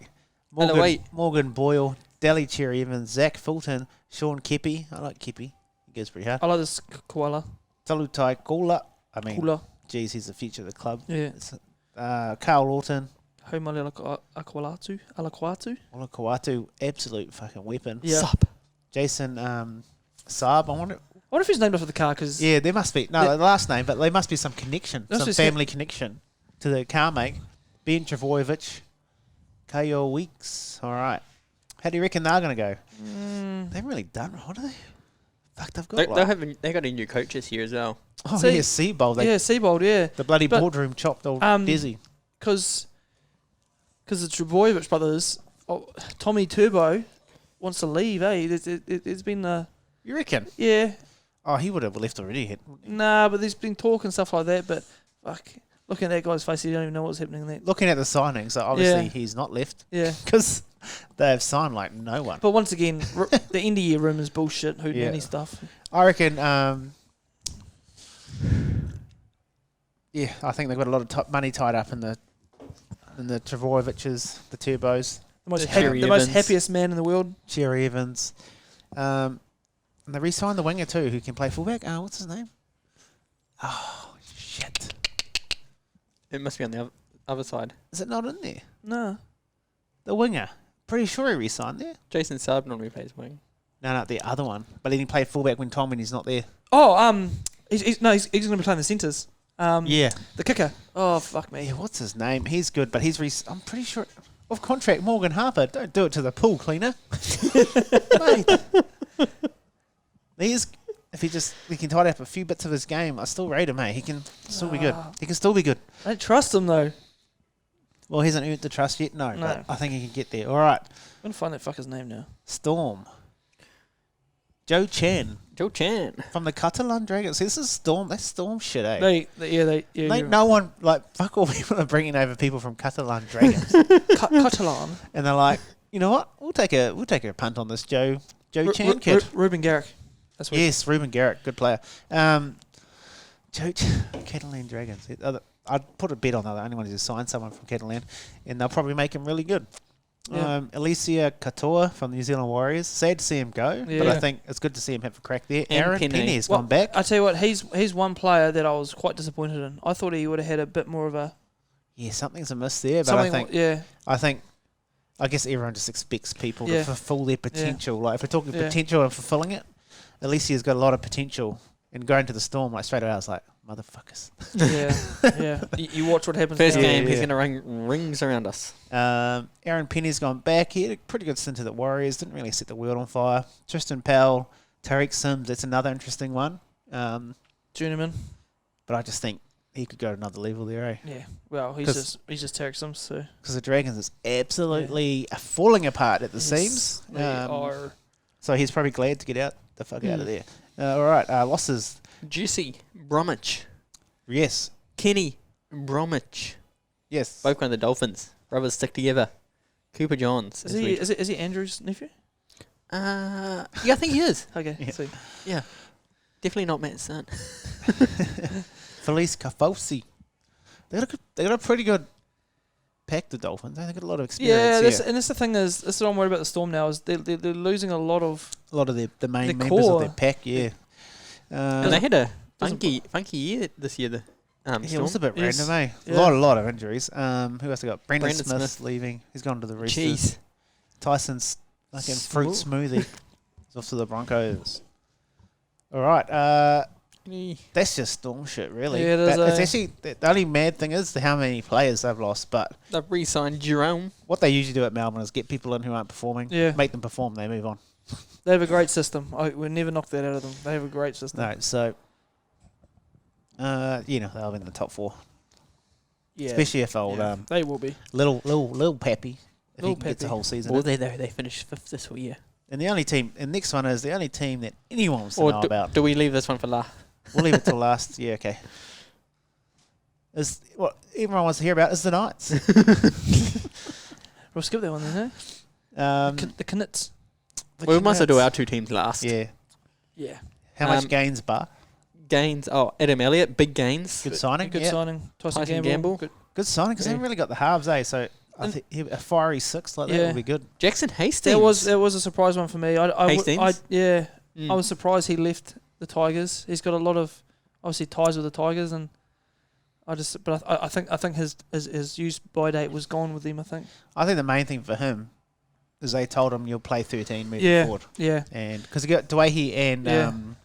Alawai. Morgan Boyle. Dally Cherry Evans. Zach Fulton. Sean Kepi. I like Kepi. He goes pretty hard. I like this koala. Talutai Kula. I mean, Kula. geez, he's the future of the club. Yeah. It's, Carl Lawton. Haumale Akwalatu. Alakwatu. Ola Kawatu. Absolute fucking weapon. Yeah. Sup. Jason Saab. I wonder if he's named after the car because yeah, there must be. No, the last name, but there must be some connection. That's Some just family connection to the car make. Ben Travojevic. Kayo Weeks. All right. How do you reckon they're going to go? They haven't really done what are they? Fuck, they've got They got a new coach this year as well. Oh, See- yeah, Seabold. Seabold, yeah. The bloody But, boardroom chopped all busy. Because the Trebojevic brothers, Tommy Turbo wants to leave, eh? It's been, You reckon? yeah. Oh, he would have left already. Nah, but there's been talk and stuff like that, but fuck. Looking at that guy's face, you don't even know what's happening there. Looking at the signings, so obviously Yeah. he's not left Yeah. because they have signed like no one. But once again, the end of year rumours bullshit, hootenanny stuff. I reckon, yeah, I think they've got a lot of money tied up in the Travojeviches, the Turbos, The most happiest man in the world. Cherry Evans. And they re-signed the winger too, who can play fullback. What's his name? Oh, shit. It must be on the other side. Is it not in there? No. The winger. Pretty sure he re-signed there. Jason Saab normally plays wing. No, the other one. But he didn't play fullback when he's not there. Oh, he's going to be playing the centres. Yeah. The kicker. Oh, fuck me. Yeah, what's his name? He's good, but I'm pretty sure off contract. Morgan Harper. Don't do it to the pool cleaner, mate. If he can tidy up a few bits of his game, I still rate him. He can still be good. He can still be good. I don't trust him, though. Well, he hasn't earned the trust yet. No, No. but I think he can get there. All right. I'm going to find that fucker's name now. Storm. Joe Chan Joe Chan. from the Catalan Dragons. See, this is Storm. That's Storm shit, eh? Mate, No one, fuck all people are bringing over people from Catalan Dragons. Catalan. And they're like, you know what? We'll take a punt on this Joe Joe Chan kid. Ruben Garrick. That's what Yes, Ruben Garrick, good player. Catalan Dragons. I'd put a bet on that. The only one who signed someone from Catalan, and they'll probably make him really good. Yeah. Alicia Katoa from the New Zealand Warriors. Sad to see him go, but I think it's good to see him have a crack there. And Aaron Penny. Penny's gone back. I tell you what, he's one player that I was quite disappointed in. I thought he would have had a bit more of a Yeah, something's amiss there, but I guess everyone just expects people to fulfill their potential. Like if we're talking potential and fulfilling it, Alicia's got a lot of potential. And going to the Storm, like straight away, I was like, motherfuckers. Yeah. You watch what happens. First now. game, he's going to ring rings around us. Aaron Penny's gone back. He had a pretty good stint at the Warriors. Didn't really set the world on fire. Tristan Powell, Tariq Sims. That's another interesting one. Journeyman. But I just think he could go to another level there, eh? Yeah. Well, he's just Tariq Sims, so. Because the Dragons is absolutely falling apart at the seams. They are. So he's probably glad to get out of there. All right, losses. Jesse Bromwich. Yes. Kenny Bromwich. Yes. Both on the Dolphins. Brothers stick together. Cooper Johns. Is he Andrew's nephew? Yeah, I think he is. Okay. Yeah. Sweet. Yeah. Definitely not Matt's son. Felice Kafosi. They got a pretty good pack, the Dolphins. They got a lot of experience. And that's the thing is, this is what I'm worried about the Storm now, is they're losing a lot of the main the members core. of their pack, yeah. And they had a funky year this year, the It Storm. was a bit random, eh? Yeah. A lot of injuries. Who else they got? Brandon Brandon Smith Smith. leaving. He's gone to the Roosters. Jeez. Tyson's fucking fruit smoothie. He's off to the Broncos. All right. That's just Storm shit, really. Yeah, it is, It's actually the only mad thing is how many players they've lost. But They've re-signed Jerome. what they usually do at Melbourne is get people in who aren't performing, make them perform, they move on. They have a great system. We never knock that out of them. They have a great system. No, so they'll be in the top 4, Yeah. especially if old They will be. little Pappy if Lil he gets the Pappy. whole season. Well, in. they finished 5th this whole year. And the only team, and next one is the only team that anyone wants to know about. Do we leave this one for last? We'll leave it till last. Yeah, okay. Is what everyone wants to hear about is the Knights. We'll skip that one then, eh? The Knights. We must have do our 2 teams last. Yeah. Yeah. How much gains, Bar? Gains. Oh, Adam Elliott, big gains. Good signing. Good signing. Tyson Tyson Gamble. Gamble. Good signing because they haven't really got the halves, eh? So I think a fiery 6 like that would be good. Jackson Hastings. That was a surprise one for me. I was surprised he left the Tigers. He's got a lot of obviously ties with the Tigers, and I think his use by date was gone with him. I think the main thing for him is they told him you'll play 13 moving forward. Yeah. And because Dwayne and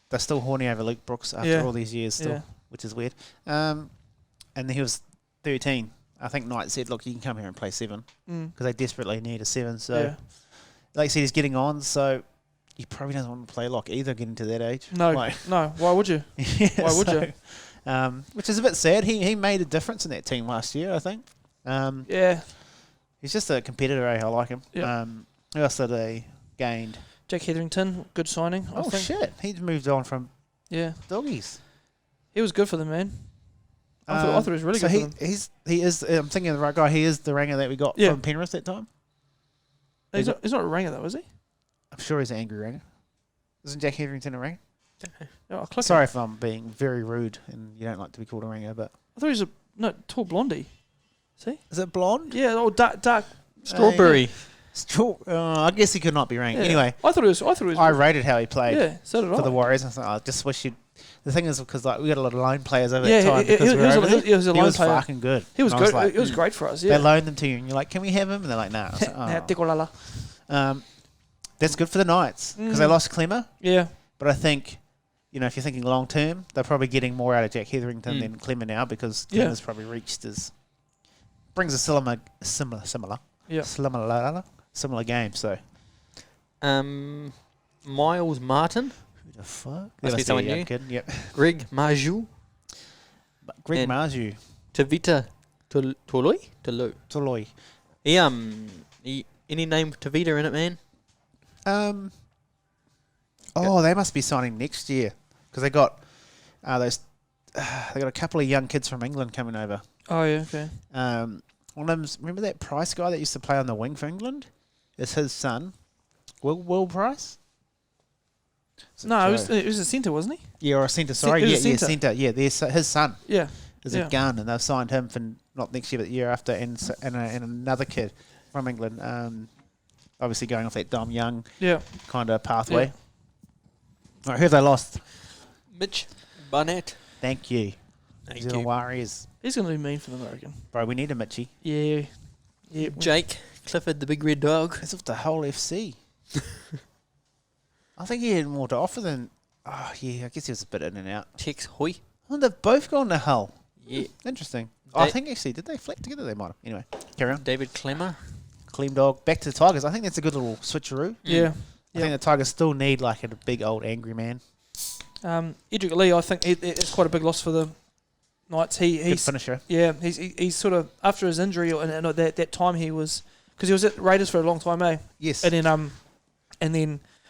they're still horny over Luke Brooks after all these years still, which is weird. And he was 13. I think Knight said, look, you can come here and play 7 because they desperately need a 7. So, like I said, he's getting on, so he probably doesn't want to play lock either, getting to that age. No. Why would you? Why would you? Which is a bit sad. He made a difference in that team last year, I think. He's just a competitor, I like him. Yep. Who else did they gained? Jack Hetherington, good signing. I think. Shit. He's moved on from Doggies. He was good for them, man. I thought he was really good for them. He is, I'm thinking of the right guy, he is the ranger that we got from Penrith that time. He's not a ranger though, is he? I'm sure he's an angry ranger. Isn't Jack Hetherington a ranger? Oh, sorry if I'm being very rude and you don't like to be called a ranger, but I thought he was tall blondie. See? Is it blonde? Yeah, dark strawberry. I guess he could not be ranked. Yeah. Anyway, I thought it was. I rated how he played. Yeah, so did for I. the Warriors. I thought, I just wish you'd. The thing is, because we got a lot of loan players over Yeah, that time. he was a loan player. Fucking good. He was And I good. like, It was great for us. Yeah. They loaned them to you, and you're like, "Can we have him?" And they're like, "No." Nah. That's good for the Knights because they lost Clemmer. Yeah. But I think, if you're thinking long term, they're probably getting more out of Jack Hetherington than Clemmer now because Clemmer's probably reached his brings a similar game. So, Miles Martin. who the fuck? Must be someone new. Kid. Yep. Greg Marju. Greg And Marju. Tavita Toloi. Toloi. Any name Tavita in it, man? They must be signing next year because they got those. They got a couple of young kids from England coming over. Oh yeah, okay. One of them's, remember that Price guy that used to play on the wing for England? It's his son. Will Price? No, it was a centre, wasn't he? Yeah, or a centre. Sorry, It was a centre. Yeah, there's his son Yeah. is a gun, and they've signed him for not next year, but the year after, and another kid from England. Obviously going off that Dom Young kind of pathway. Yeah. All right, who have they lost? Mitch Barnett. Thank you. Thank Zealand you. Warriors. He's going to be mean for them, I reckon. Bro, we need a Mitchie. Yeah. Yeah. Jake Clifford, the big red dog. As of the whole FC. I think he had more to offer than... Oh, yeah, I guess he was a bit in and out. Tex Hoy. Oh, they've both gone to hell. Yeah. Interesting. I think actually, did they flip together? They might have. Anyway, carry on. David Clemmer. Clean dog. Back to the Tigers. I think that's a good little switcheroo. Yeah. I think the Tigers still need like a big old angry man. Edric Lee, I think it's quite a big loss for the Knights. Good He's finisher. Yeah, he's sort of after his injury and that time he was because he was at Raiders for a long time, Yes. and then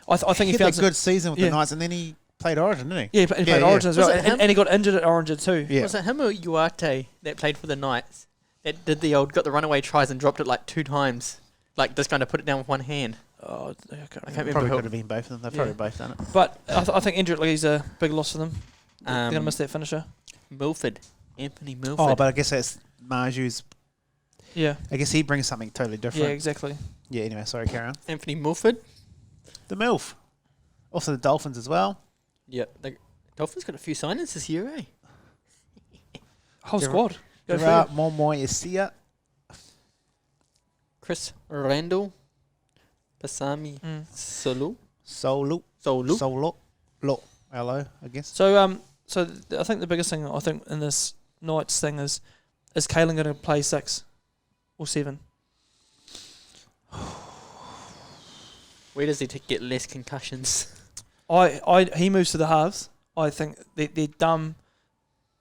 I think he had found that good season with the Knights, and then he played Origin, didn't he? he played Origin as well, Was it him? and he got injured at Origin too. Yeah. Was it him or Uarte that played for the Knights? That did got the runaway tries and dropped it like 2 times. Like just kind of put it down with one hand. Oh, I can't remember. remember Probably who- could have been both of them. They've probably both done it. But I think Edric Lee's a big loss for them. They're going to miss that finisher. Milford. Anthony Milford. Oh, but I guess that's Marju's. Yeah. I guess he brings something totally different. Yeah, exactly. Yeah, anyway, sorry, carry on. Anthony Milford. The MILF. Also the Dolphins as well. Yep. The Dolphins got a few signings this year, eh? Whole squad. Go for Gerard it. Momoyesia. Chris Randall. Pasami Solu. Solo. Lo. Hello, I guess. So I think the biggest thing in this Knights thing is Kalen going to play 6 or 7? Where does he get less concussions? He moves to the halves. I think they're dumb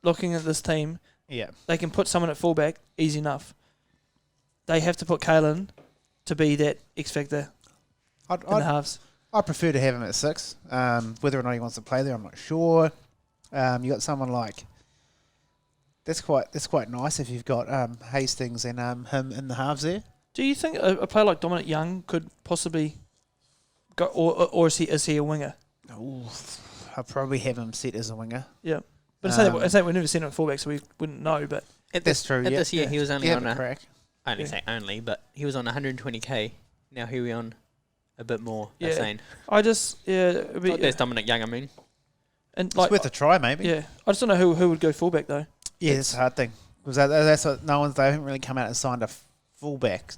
looking at this team. Yeah. They can put someone at fullback easy enough. They have to put Kalen to be that X factor in the halves. I prefer to have him at 6. Whether or not he wants to play there, I'm not sure. You got someone like that's quite nice if you've got Hastings and him in the halves there. Do you think a player like Dominic Young could possibly go, or is he a winger? Ooh, I'll probably have him set as a winger. Yeah, but it's that we've never seen him at fullback, so we wouldn't know. But That's true. At Yeah. this year, he was only on a... crack. I only say only, but he was on 120k. Now here we on a bit more. They're Yeah. saying. I just it'd be, There's Dominic Young, I mean. and It's like worth a try, maybe. yeah, I just don't know who would go fullback though. Yeah, it's a hard thing because that's what they haven't really come out and signed a fullback.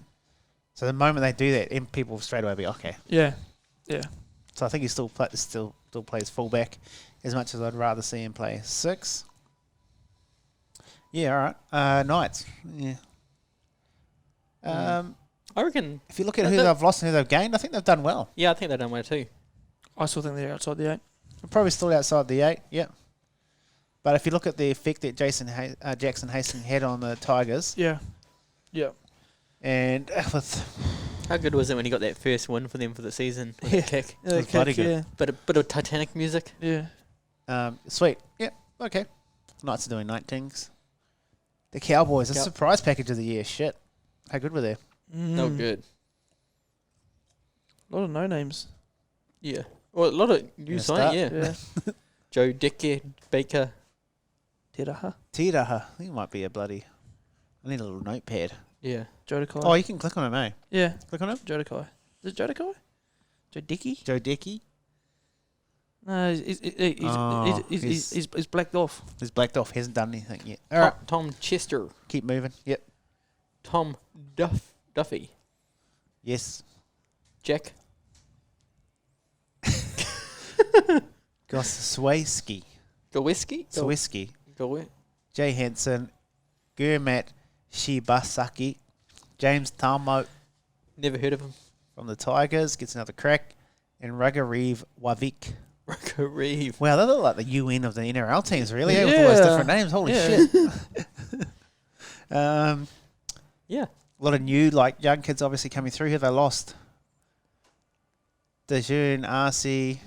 So the moment they do that, and people straight away be okay. Yeah, yeah. So I think he still plays fullback, as much as I'd rather see him play 6. Yeah, all right. Knights. Yeah. I reckon. If you look at who they've lost and who they've gained, I think they've done well. Yeah, I think they've done well too. I still think they're outside the 8. They're probably still outside the 8. Yeah. But if you look at the effect that Jackson Hastings had on the Tigers, Yeah, yeah. and with How good was it when he got that first win for them for the season? With Yeah. the kick. Yeah, was bloody good. Yeah, Bit of Titanic music. yeah. sweet. Yeah. Okay. Knights are doing 19s. The Cowboys, a Yep. surprise package of the year. Shit. How good were they? No good. A lot of no names. Yeah. Well, a lot of new Yeah, sign. start. Yeah. Yeah. Joe Dicker, Baker. Teraha, Tiraha. I think it might be a bloody... I need a little notepad. Yeah. Jodakai. Oh, you can click on him, eh? yeah, Click on him. Jodakai. Is it Jodakai? Joe Dickey? Joe Dickey. No, Oh, he's blacked off. He's blacked off. He hasn't done anything yet. All right. Tom Chester. Keep moving. Yep. Tom Duffy. Yes. Jack. Goswiski. Gawiski. Swiski. Gawi. Jay Henson. Gurmat Shibasaki. James Tamo Never heard of him. from the Tigers gets another crack. And Ragareev Wavik. Rocco Reeve. Wow, they look like the UN of the NRL teams, really, Yeah. with all those different names. Holy Yeah. shit. Yeah. A lot of new, young kids obviously coming through. Who have they lost? Dejeun, RC.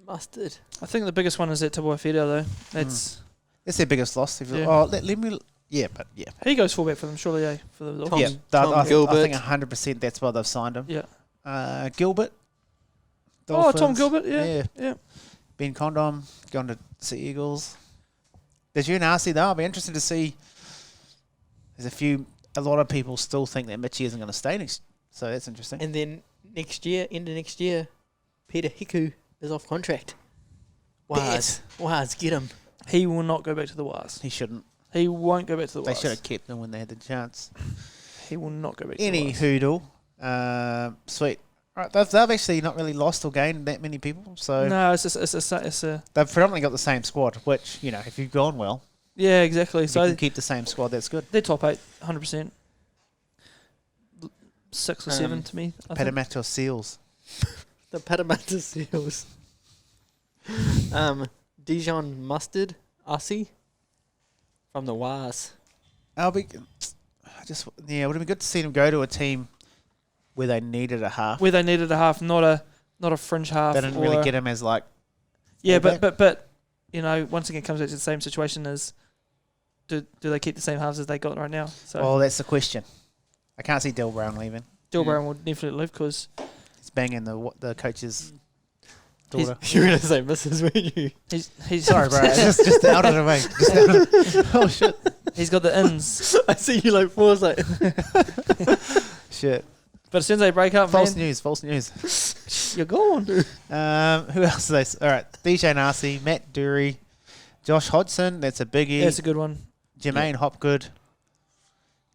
Mustard. I think the biggest one is that Tabuai though. That's That's their biggest loss. If you- Yeah. Oh, let me... Yeah, but yeah. he goes fullback for them, surely, for the Tom- Yeah, Tom I think Gilbert. 100% that's why they've signed him. Yeah. Gilbert. Dolphins. Tom Gilbert, yeah. Ben Condom going to Sea Eagles. There's UNRC though. I'll be interested to see. There's a lot of people still think that Mitchie isn't going to stay next, so that's interesting. And then next year, Peter Hiku is off contract. Waz, get him. He will not go back to the Wars. He shouldn't. He won't go back to the They Wars. should have kept him when they had the chance. He will not go back to the Any Wars. hoodle. Sweet. All right, they've actually not really lost or gained that many people, so No, it's a they've predominantly got the same squad, which, if you've gone well, yeah, exactly. you So can keep the same squad, that's good. they're top 8, 100%. 6 or 7 to me. I think. Parramatta Seals. The Parramatta Seals. Dijon Mustard, Aussie, from the Waz. It would have been good to see them go to a team where they needed a half. Where they needed a half, not a fringe half. They didn't really get him as Yeah, fullback. but once again, it comes back to the same situation as do they keep the same halves as they got right now? So Well, that's the question. I can't see Del Brown leaving. Dill Brown will definitely leave because He's banging the coach's daughter. You were going to say Mrs. weren't you? he's Sorry, bro. Just out of the way. Just out of oh, shit. He's got the ins. I see you like pause like. Shit. But as soon as they break up, False man, news. you're gone. Who else? All right. DJ Narcy, Matt Dury, Josh Hodson. That's a biggie. That's a good one. Jermaine Hopgood,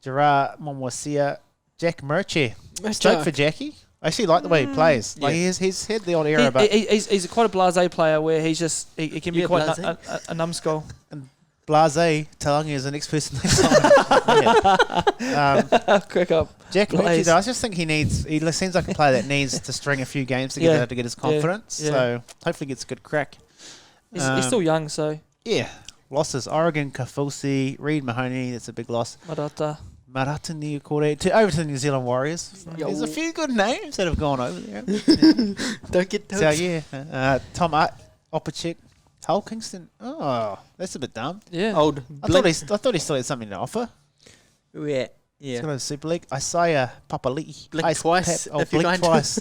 Gerard Monwasia, Jack Murchie. Joke for Jackie. I actually like the way he plays. Like he's had the odd error, but He's quite a blasé player where he can be quite blasé. Oh, a numbskull. Blasé Talangi is the next person they signed. Quick up. Jack Murchie, Blaze. though, I just think he seems like a player that needs to string a few games together to get his confidence. yeah. So hopefully gets a good crack. He's still young, so Yeah. Losses. Oregon, Kafusi, Reid Mahoney. That's a big loss. Marata. Marata Niukore over to the New Zealand Warriors. Yo. There's a few good names that have gone over there. Don't get touched. So, yeah. Tom Opachek. Hull Kingston. Oh, that's a bit dumb. Yeah. Old I Blink. thought he still had something to offer. Yeah. He's Yeah. got a Super League. Isaiah Papali'i. Blink twice if you're Blink going to. twice.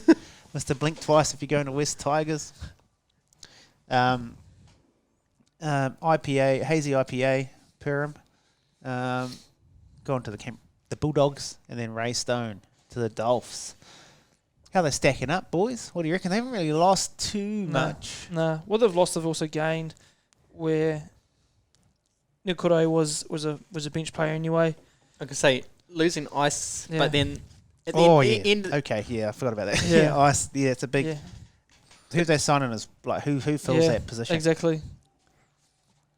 Mr. Blink twice if you're going to West Tigers. IPA, hazy IPA, Perham. Gone to the Bulldogs, and then Ray Stone to the Dolphs. How they stacking up, boys? What do you reckon? They haven't really lost too much. No. What they've lost, they've also gained. Where Nikore was a bench player anyway. I could say losing Ice, Yeah. but then at the Oh, end, yeah. Okay, yeah, I forgot about that. Yeah. Yeah, Ice. Yeah, it's a big. Yeah. Who they signing as like who fills Yeah, that position? Exactly.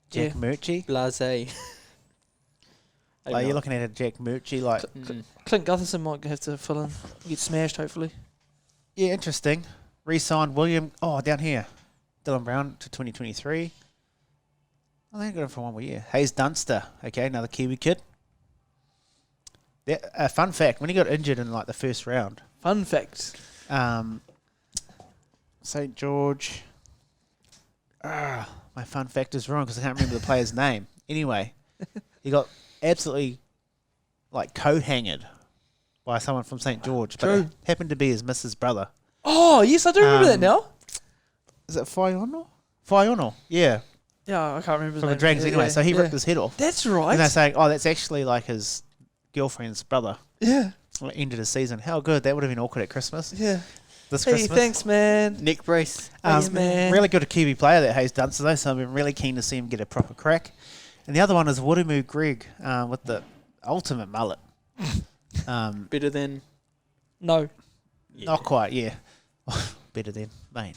Jack Yeah. Murchie. blasé. Like you're looking at a Jack Murchie, like Clint Gutherson might have to fill in. Get smashed, hopefully. yeah, interesting. Re-signed William. Oh, down here, Dylan Brown to 2023. Oh, they got him for 1 more year. Hayes Dunster. Okay, another Kiwi kid. A fun fact: when he got injured in like the first round, Fun fact. St. George. My fun fact is wrong because I can't remember the player's name. Anyway, he got absolutely like coat-hangered by someone from St. George, but True. it happened to be his missus' brother. Oh, yes, I do remember that now. Is it Faiono? Faiono, yeah, Yeah, I can't remember his from the name. Dragons. Yeah, Anyway, yeah, so he yeah. ripped his head off, That's right. and they're saying, "Oh, that's actually like his girlfriend's brother." Yeah. Like, ended his season. How good that would have been awkward at Christmas. Yeah. This Hey, Christmas. thanks, man. neck brace. Thanks, man. Really good Kiwi player that Hayes Dunster though, so I've been really keen to see him get a proper crack. And the other one is Woodamoo Greg with the ultimate mullet. Better than. No. Not quite, yeah. Better than, mate.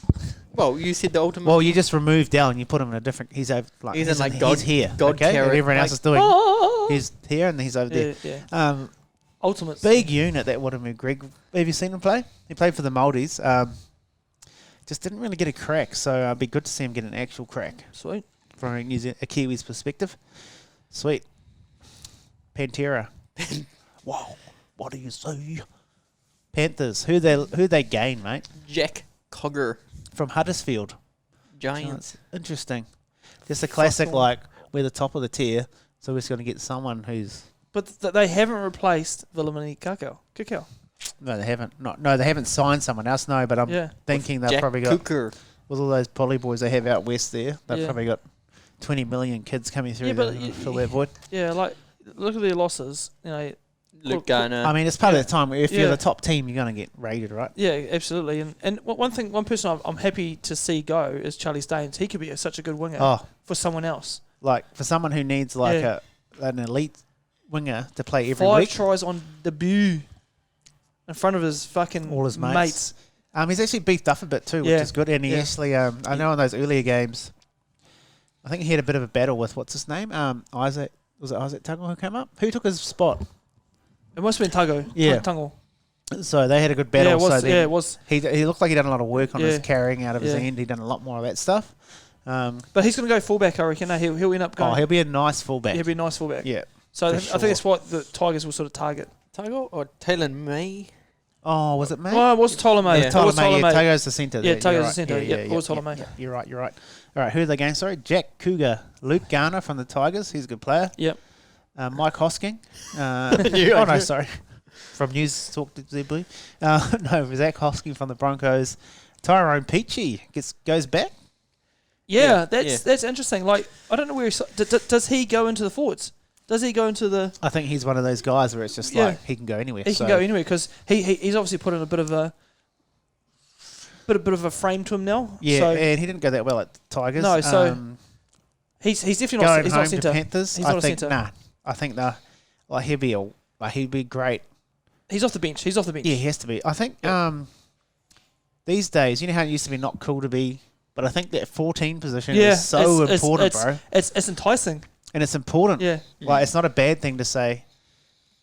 Well, you said the ultimate. Well, you just remove Dell and you put him in a different. He's over like He's in, like, he's God- here. God okay, and carrot, everyone else like- is doing. Oh. He's here and he's over there. Yeah. Ultimate. Big unit that Woodamoo Greg. Have you seen him play? He played for the Maldives. Just didn't really get a crack, so it'd be good to see him get an actual crack Sweet. from a Kiwi's perspective. Sweet. Pantera. Wow. What do you say? Panthers. Who they gain, mate? Jack Cogger. From Huddersfield. Giants. Interesting. Just a classic, like, we're the top of the tier, so we're just going to get someone who's... But they haven't replaced Villamini Kakao. No, they haven't. No, they haven't signed someone else. No, but I'm thinking they've Jack probably got Cooker. with all those poly boys they have out west there. They've Yeah. probably got 20 million kids coming through but to fill that void. Yeah, like look at their losses. You know, Luke Garner. I mean, it's part of the time where if you're Yeah. the top team, you're going to get raided, right? yeah, absolutely. And one person I'm happy to see go is Charlie Staines. He could be such a good winger Oh, for someone else. like for someone who needs like Yeah. an elite winger to play every 5 week. tries on debut in front of his fucking All his mates. He's actually beefed up a bit too, which Yeah. is good. And he actually, I know in those earlier games, I think he had a bit of a battle with what's his name, Isaac. Was it Isaac Tuggle who came up? Who took his spot? It must have been Tuggo. Yeah. Tungle. So they had a good battle. Yeah, it was. So Yeah, it was. he looked like he'd done a lot of work on his Yeah. carrying out of his Yeah. end. He'd done a lot more of that stuff. But he's going to go fullback, I reckon. No, he'll end up going. He'll be a nice fullback. He'll be a nice fullback. Yeah. So for I sure. think that's what the Tigers will sort of target. Tago or Taylor May? Oh, was it May? Oh, it was Ptolemy. Yeah. It was Ptolemy, Ptolemy. Tago's the centre. Yeah, there, Tago's you're the right. centre. Yeah, it was Ptolemy. Yeah, you're right. All right, who are they going? Sorry, Jack Cougar, Luke Garner from the Tigers. He's a good player. Yep. Mike Hosking. Yeah, oh no, sorry, from News Talk to Z Blue. No, Zach Hosking from the Broncos. Tyrone Peachy goes back. Yeah, that's interesting. Like, I don't know where does he go into the forwards? Does he go into the? I think he's one of those guys where it's just Yeah. like he can go anywhere. He can go anywhere because he's obviously put in a bit of a frame to him now. Yeah, So and he didn't go that well at Tigers. No, so he's definitely not. going He's home not to centre. Panthers. He's I not a think centre. I think he'd be great. He's off the bench. He's off the bench. Yeah, he has to be. I think Yep. these days, you know how it used to be not cool to be, but I think that 14 position Yeah, is so it's- important, it's- bro. It's enticing. And it's important. Yeah. Like, it's not a bad thing to say.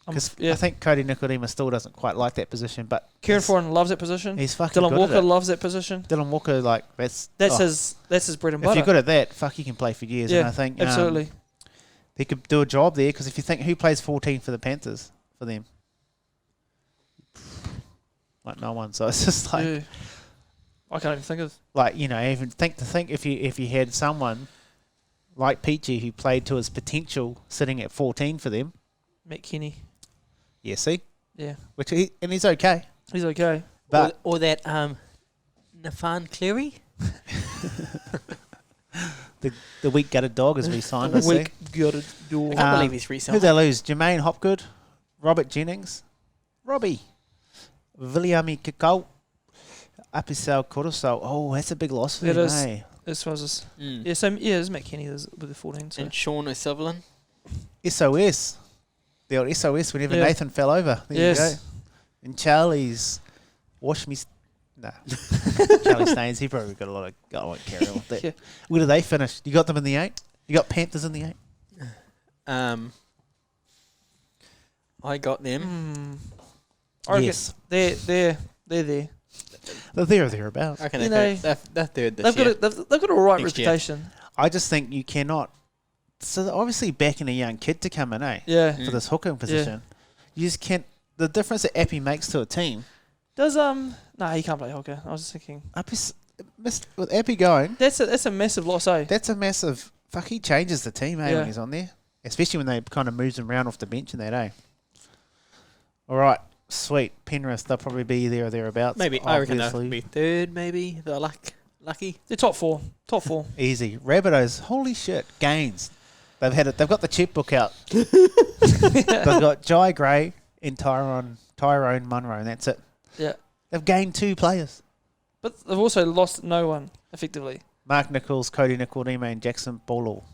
Because Yeah. I think Cody Nicodemus still doesn't quite like that position, but Kieran it's- Foran loves that position. he's fucking Dylan good Walker at it. loves that position. Dylan Walker, like, that's That's his bread and if butter. you're good at that, fuck, you can play for years. Yeah, And I think absolutely. he could do a job there, because if you think who plays 14 for the Panthers, for them? Like, no one. So it's just like... Yeah. I can't even think of. Like, you know, even think if you had someone like Peachy who played to his potential sitting at 14 for them. Matt Kenny. Yeah, see? Yeah, And he's okay. he's okay. But or that Nafan Cleary? the weak gutted dog is re-signed, I see. Weak gutted door. I can't believe he's Who re-signed. they lose? Jermaine Hopgood, Robert Jennings, Robbie, Viliami Kikau, Apisau Coruscant. Oh, that's a big loss for It them, is. eh? This was his. Mm. Yeah, so it's Matt Kenny with the 14. So. And Sean O'Sullivan. SOS. The old SOS whenever Yeah. Nathan fell over. There Yes. you go. And Charlie's wash me. Nah. Charlie Staines, he probably got a lot of. I won't carry on with that. Yeah. Where did they finish? You got them in the 8? You got Panthers in the 8? I got them. I reckon Yes. they're there. They're there or thereabouts. I reckon You they're know, third this They've year. got they've got a right Next year. reputation. I just think you cannot. So they're obviously backing a young kid to come in, eh? Yeah. For this hooking position. You just can't. The difference that Appy makes to a team. Does no, he can't play hooker. I was just thinking With Appy going, that's a massive loss, eh? that's a massive. Fuck, he changes the team, eh, Yeah. when he's on there. Especially when they kind of moves him around off the bench and that, eh? All right, sweet. Penrith, they'll probably be there or thereabouts. Maybe I reckon they'll obviously. be third. Maybe they're lucky. They're top four. Top four. Easy. Rabbitohs, holy shit, gains. They've had it. They've got the checkbook out. They've got Jai Gray and Tyrone Munro, and that's it. Yeah. They've gained 2 players. But they've also lost no one effectively. Mark Nichols, Cody Nicodeme, and Jackson Paulo.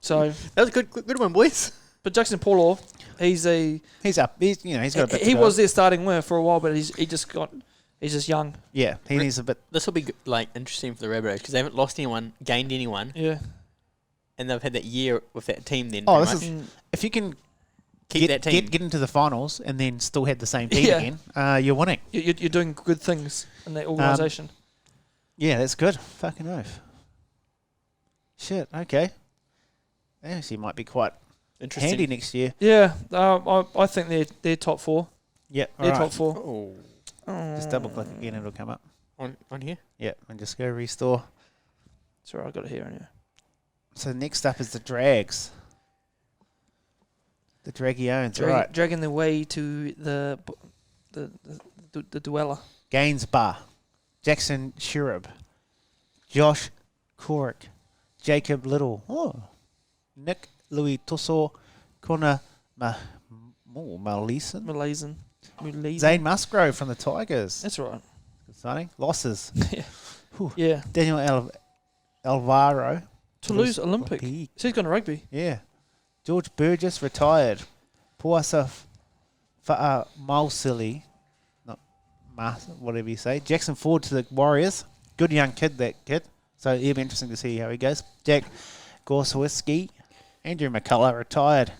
So, That was a good one, boys. but Jackson Paulo, he's He's up. He's got a bit. he to go. was their starting winner for a while, but he's just young. Yeah, he needs a bit. This will be interesting for the Rabbitohs because they haven't lost anyone, gained anyone, Yeah. and they've had that year with that team. Then Oh, pretty this much. is if you can Keep that team. get into the finals and then still have the same team Yeah. again. You're winning. You're doing good things in that organisation. Yeah, that's good. Fucking oath. Shit. Okay. That actually might be quite Interesting. handy next year. Yeah, I think they're top four. Yeah. They're All top right. four. Oh, Just double click again, it'll come up. on here. Yeah, and just go restore. Sorry, I got it here anyway. So next up is the Drags. The Dragiones, right? Dragging their way to the the dweller. Gaines Bar, Jackson Shirub, Josh Corrick, Jacob Little, Nick Louis Tusso, Connor Malison, Zane Musgrove from the Tigers. That's right. Good signing. Losses. Yeah. Whew. Yeah. Daniel Alvaro. Toulouse Olympic. So he's gone to rugby. Yeah. George Burgess retired. Puasa Mausili. Not whatever you say. Jackson Ford to the Warriors. Good young kid, that kid. So it'll be interesting to see how he goes. Jack Gorsawiski. Andrew McCullough retired.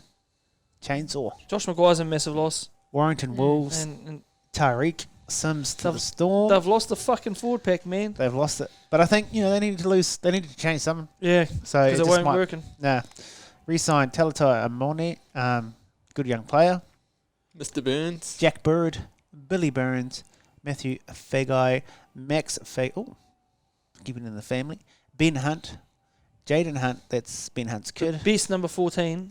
Chainsaw. Josh Maguire's a massive loss. Warrington Wolves. And Tariq Sims to the Storm. they've lost the fucking forward pack, man. They've lost it. But I think, they need to lose. They need to change something. Yeah, So because it just weren't might- working. Nah. Re-signed Talatai Amone. Good young player. Mr. Burns. Jack Bird. Billy Burns. Matthew Fagai. Max Fag. Oh, keeping it in the family. Ben Hunt. Jaden Hunt. That's Ben Hunt's kid. Best number 14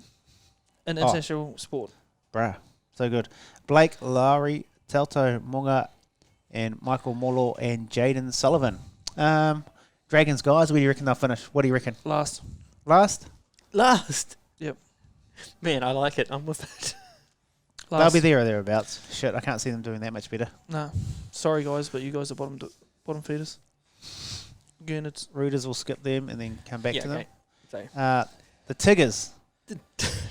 in international sport. Bruh. So good. Blake Lowry. Telto Munga. And Michael Molo and Jaden Sullivan. Dragons guys, where do you reckon they'll finish? What do you reckon? Last. Last? Yep. Man, I like it. I'm with it. They'll Last. be there or thereabouts. Shit, I can't see them doing that much better. No. Sorry, guys, but you guys are bottom feeders. Gurnets. Rooters will skip them and then come back Yeah, to them. okay. So, The Tigers.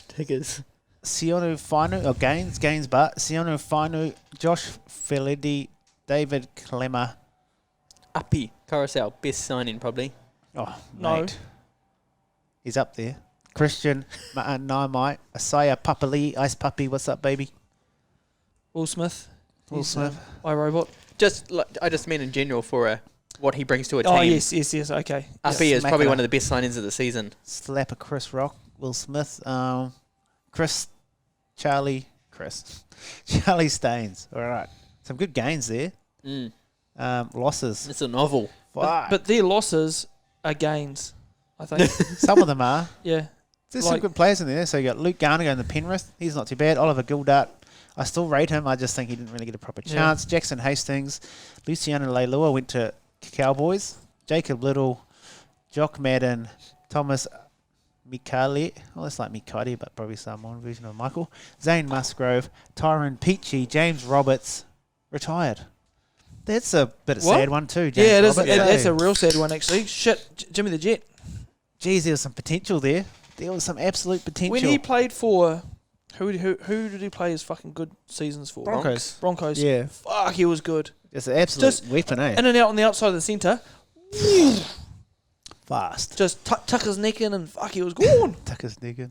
Tigers. Sionu Fainu, Gaines Butt, Sionu Fainu, Josh Felidi, David Clemmer. Uppy. Carousel. Best signing, probably. Oh, No. mate. He's up there. Christian Naimai, Asaya Papali, Ice Puppy, what's up, baby? Will Smith. Will He's, Smith. iRobot. I just mean in general for what he brings to a team. Oh, yes, okay. Uppy is Smack probably it one up. of the best signings of the season. Slap a Chris Rock, Will Smith, Chris Staines. All right. Some good gains there. Mm. Losses. It's a novel. Fuck. But their losses are gains, I think. Some of them are. Yeah. There's some Like- good players in there. So you got Luke Garner going to Penrith. He's not too bad. Oliver Gildart. I still rate him. I just think he didn't really get a proper Yeah. chance. Jackson Hastings. Luciano Leilua went to Cowboys. Jacob Little. Jock Madden. Thomas Mikali. Well, that's like Mikati, but probably some more version of Michael. Zane Musgrove. Tyron Peachy. James Roberts. Retired. That's a bit of What? sad one too, James Yeah, it is. Roberts. That's eh? a real sad one, actually. Shit, Jimmy the Jet. Geez, there was some potential there. There was some absolute potential. When he played for, who did he play his fucking good seasons for? Broncos. Broncos. Yeah. Fuck, he was good. Just an absolute Just weapon, eh? In and out on the outside of the centre. Fast. Just tuck his neck in and fuck, he was gone. Tucker's nigga.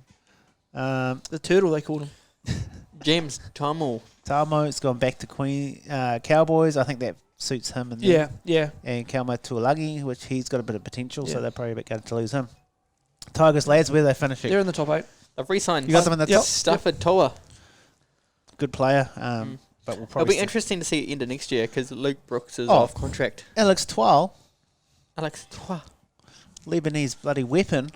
The turtle, they called him. James Tamil. Tamo's gone back to Cowboys. I think that suits him. And them. Yeah. And Kalma Tuolagi, which he's got a bit of potential, Yeah. so they're probably a bit going to lose him. Tigers lads, where they finish They're it? in the top 8. They've re-signed You got them in the Yep. top. Stafford Toa. Good player, but we'll It'll probably be interesting to see it end of next year because Luke Brooks is Oh. off contract. Alex Twal, Alex Toa. Lebanese bloody weapon.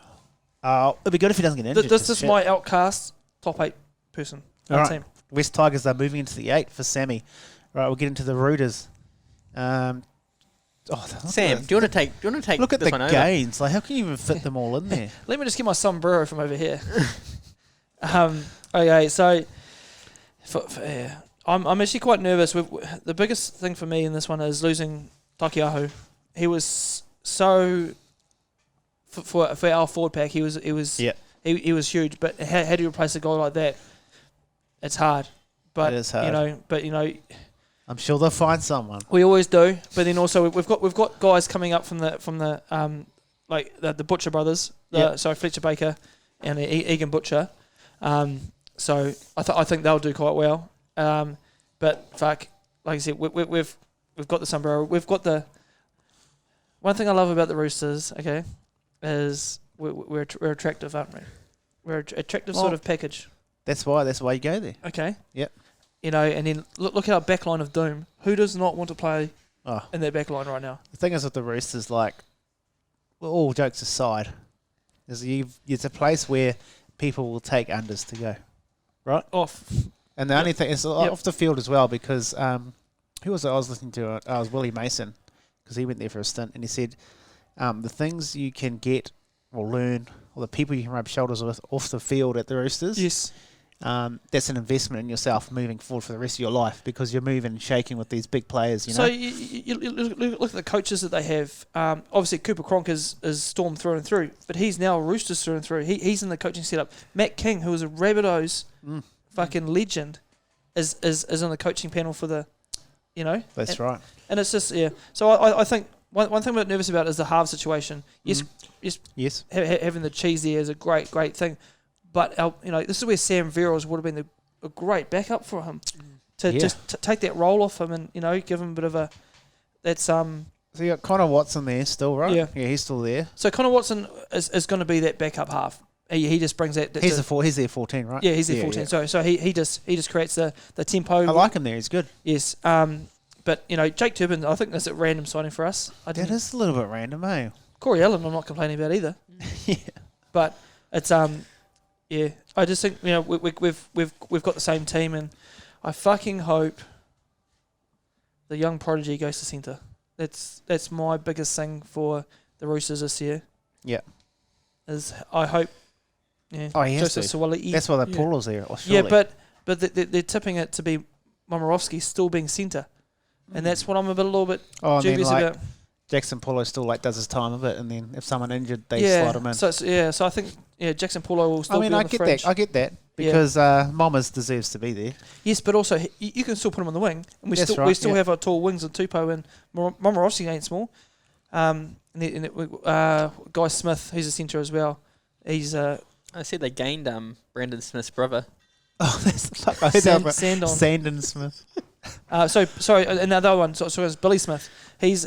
It'd be good if he doesn't get injured. This for is shit. my outcast top 8 person on All the right. team. West Tigers are moving into the 8 for Sammy. Right, we'll get into the Rooters. Sam, do you want to take Look at this the one over? gains. Like, how can you even fit them all in there? Let me just get my sombrero from over here. Okay, so I'm actually quite nervous. The biggest thing for me in this one is losing Takiaho. He was so for our forward pack. He was Yeah. he was huge. But how do you replace a guy like that? It's hard. But It is hard. you know, I'm sure they'll find someone. we always do. But then also we've got guys coming up from the like the Butcher brothers. So Fletcher Baker and Egan Butcher. So I think they'll do quite well. But fuck, like I said, we've got the sombrero. We've got the one thing I love about the Roosters. Okay, is we're attractive, aren't we? We're an attractive sort of package. That's why you go there. Okay. Yep. And then look at our backline of doom. Who does not want to play Oh, in their backline right now? the thing is with the Roosters, like, well, all jokes aside, is it's a place where people will take unders to go, right? Off. And the only thing is off the field as well, because who was it I was listening to? I was Willie Mason, because he went there for a stint, and he said the things you can get or learn, or the people you can rub shoulders with off the field at the Roosters. Yes. That's an investment in yourself moving forward for the rest of your life, because you're moving and shaking with these big players. You know. So you look at the coaches that they have. Obviously, Cooper Cronk is Storm through and through, but he's now Roosters through and through. He's in the coaching setup. Matt King, who was a Rabbitohs fucking legend, is on the coaching panel for the, you know. That's right. And it's just So I think one thing I'm a bit nervous about is the half situation. Yes. Having the cheese there is a great thing. But this is where Sam Verrills would have been a great backup for him to just take that role off him and give him a bit of a So you got Connor Watson there still, right? Yeah, he's still there. So Connor Watson is going to be that backup half. He just brings that. He's there 14, right? Yeah, he's there 14. Yeah. So he just creates the tempo. I like him there. He's good. Yes. But Jake Turbin, I think that's a random signing for us. That is a little bit random, eh? Corey Allen, I'm not complaining about either. Yeah. But it's Yeah, I just think we've got the same team, and I fucking hope the young prodigy goes to centre. That's my biggest thing for the Roosters this year. Yeah, is I hope. Yeah, he has to. Suwali'i. That's why the Paulo's there. Yeah, but they're tipping it to be Momorowski still being centre, and that's what I'm a little bit dubious about. Jackson Paulo still does his time a bit, and then if someone injured, they slide him in. So I think Jackson Paulo will still be on the fringe. I get that because Mommers deserves to be there. Yes, but also you can still put him on the wing, and we still have our tall wings and Tupou, and Momorowski ain't small. Guy Smith, he's a centre as well. He's I said they gained Brandon Smith's brother. Oh, that's I heard Sandon Smith. Sorry, another one. So it's Billy Smith. He's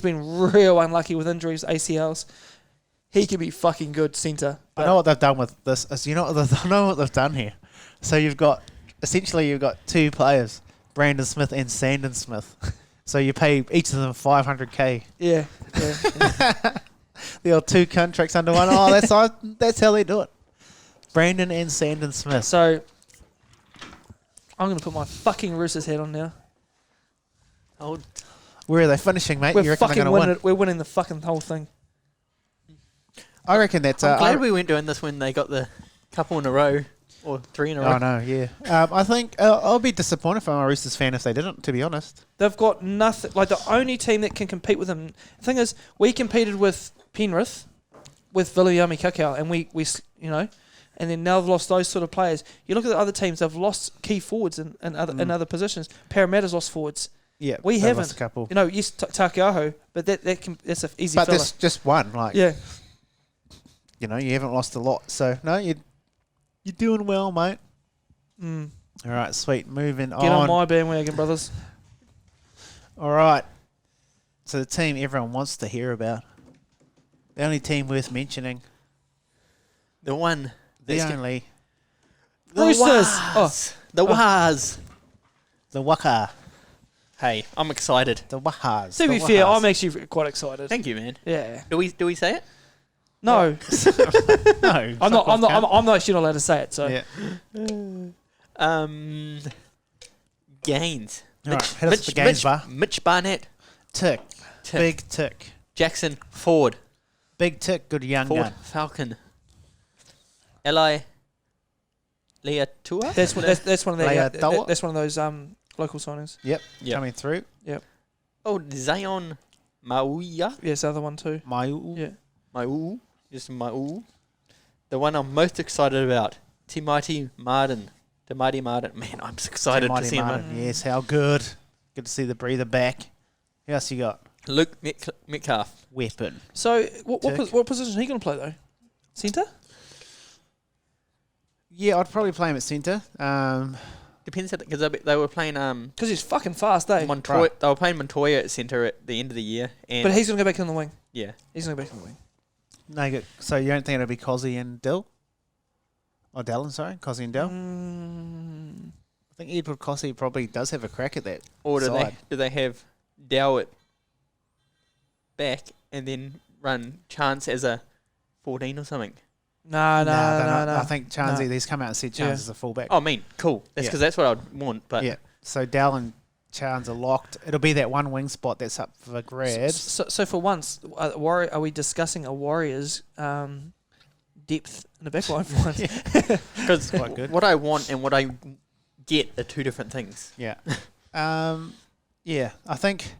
been real unlucky with injuries, ACLs. He could be fucking good centre. I know what they've done with this. I know what they've done here. So you've got two players, Brandon Smith and Sandon Smith. So you pay each of them $500K. Yeah. There are two contracts under one. Oh, that's how they do it. Brandon and Sandon Smith. So I'm going to put my fucking Roosters hat on now. Where are they finishing, mate? You reckon they're going to win? We're winning the fucking whole thing. I reckon that's... I'm glad we weren't doing this when they got the couple in a row, or 3 in a row. Oh, no, yeah. I think I'll be disappointed if I'm a Roosters fan if they didn't, to be honest. They've got nothing... the only team that can compete with them... The thing is, we competed with Penrith, with Viliami Kakao, and we and then now they've lost those sort of players. You look at the other teams, they've lost key forwards in other positions. Parramatta's lost forwards. Yeah, we haven't. Lost a couple. Yes, Takiaho, but that's an easy But filler. there's just one. You haven't lost a lot. So, no, you're doing well, mate. All right, sweet. Moving on. Get on my bandwagon, brothers. All right. So the team everyone wants to hear about. The only team worth mentioning. The one. The only. The Roosters. The Wahs. The Waka. Hey, I'm excited. The Wahas. To be fair, I'm actually quite excited. Thank you, man. Yeah. Do we say it? No. No. I'm not actually not allowed to say it. So. Yeah. Gains. All right, hit us with the gains bar. Mitch Barnett. Tick. Big tick. Jackson Ford. Big tick. Good young Ford gun. Falcon. Eli Leatua. That's one of the that's one of those local signings. Yep. Coming through. Yep. Oh, Zion Mauia. Yes, the other one too. Maiu. Yeah. Maiu. Just Maiu. The one I'm most excited about. Timati Martin. Man, I'm so excited to see him. Yes, how good. Good to see the breather back. Who else you got? Luke Metcalf. Weapon. So, what position is he going to play though? Centre? Yeah, I'd probably play him at centre. Depends because they were playing. Because he's fucking fast, eh? Montoya. Right. They were playing Montoya at centre at the end of the year. But he's going to go back in the wing. Yeah, he's going to go back in the wing. No, so you don't think it'll be Cozzy and Dill? Or Dallin, sorry, Cozzy and Dill. I think Edward Cozzy probably does have a crack at that. Or do they have Dow at back and then run Chance as a 14 or something? No. I think Chansey, he's come out and said Chans Yeah. is a fullback. Oh, I mean, cool. That's because that's what I'd want. But yeah. So Dal and Chans are locked. It'll be that one wing spot that's up for grabs. So for once, are we discussing a Warriors depth in the back line for once? because quite good. what I want and what I get are two different things. Yeah. Yeah, I think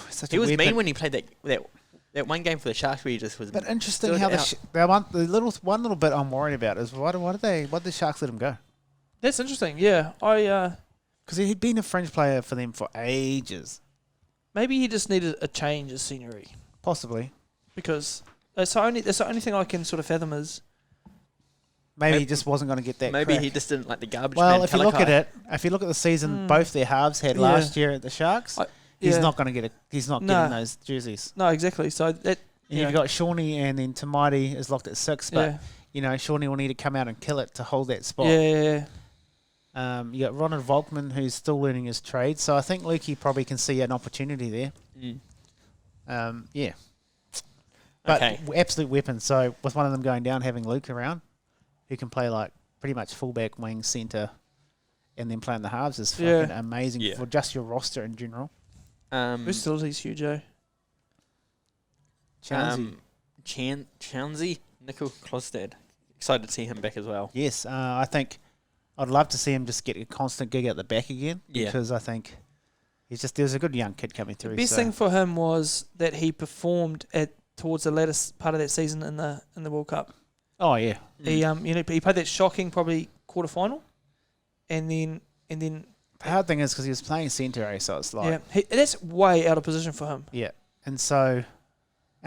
such He a was weapon. mean when he played that one game for the Sharks where he just was. But interesting stood how out. one little bit I'm worried about is why did the Sharks let him go? That's interesting. Yeah, Because he'd been a fringe player for them for ages. maybe he just needed a change of scenery Possibly. because that's the only thing I can sort of fathom is Maybe he just wasn't going to get that Maybe crack. he just didn't like the garbage Well, man. if you look at the season both their halves had Yeah. last year at the Sharks, he's yeah. not going to get he's not No. getting those jerseys. No, exactly. So that And you've got Shawnee and then Tamati is locked at 6, but yeah. Shawnee will need to come out and kill it to hold that spot. Yeah. You got Ronald Volkman who's still learning his trade, so I think Lukey probably can see an opportunity there. Yeah. But Okay. absolute weapon. So with one of them going down, having Luke around, who can play like pretty much fullback, wing, centre, and then playing the halves is fucking amazing Yeah. for just your roster in general. Versatility huge, eh? Chansey. Chauncey, Nickel Klostad. Excited to see him back as well. Yes, I think I'd love to see him just get a constant gig at the back again Yeah. because I think there's a good young kid coming through. The best thing for him was that he performed towards the latter part of that season in the World Cup. Oh yeah, He he played that shocking probably quarterfinal, and then the hard thing is because he was playing centre, so it's like that's way out of position for him. yeah, and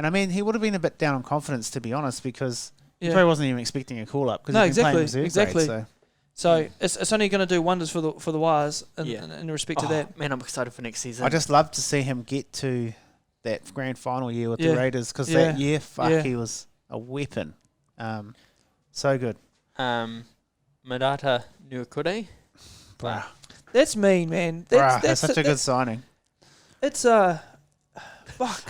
I mean he would have been a bit down on confidence to be honest because he Yeah. probably wasn't even expecting a call up because No, he's been playing exactly, reserve exactly. grade, So it's only going to do wonders for the Wires in respect to that. Man, I'm excited for next season. I just love to see him get to that grand final year with Yeah. the Raiders because Yeah. that year, Yeah. he was a weapon. So good. Madata Nuakure. Bruh. That's mean, man. That's such a good signing. It's fuck.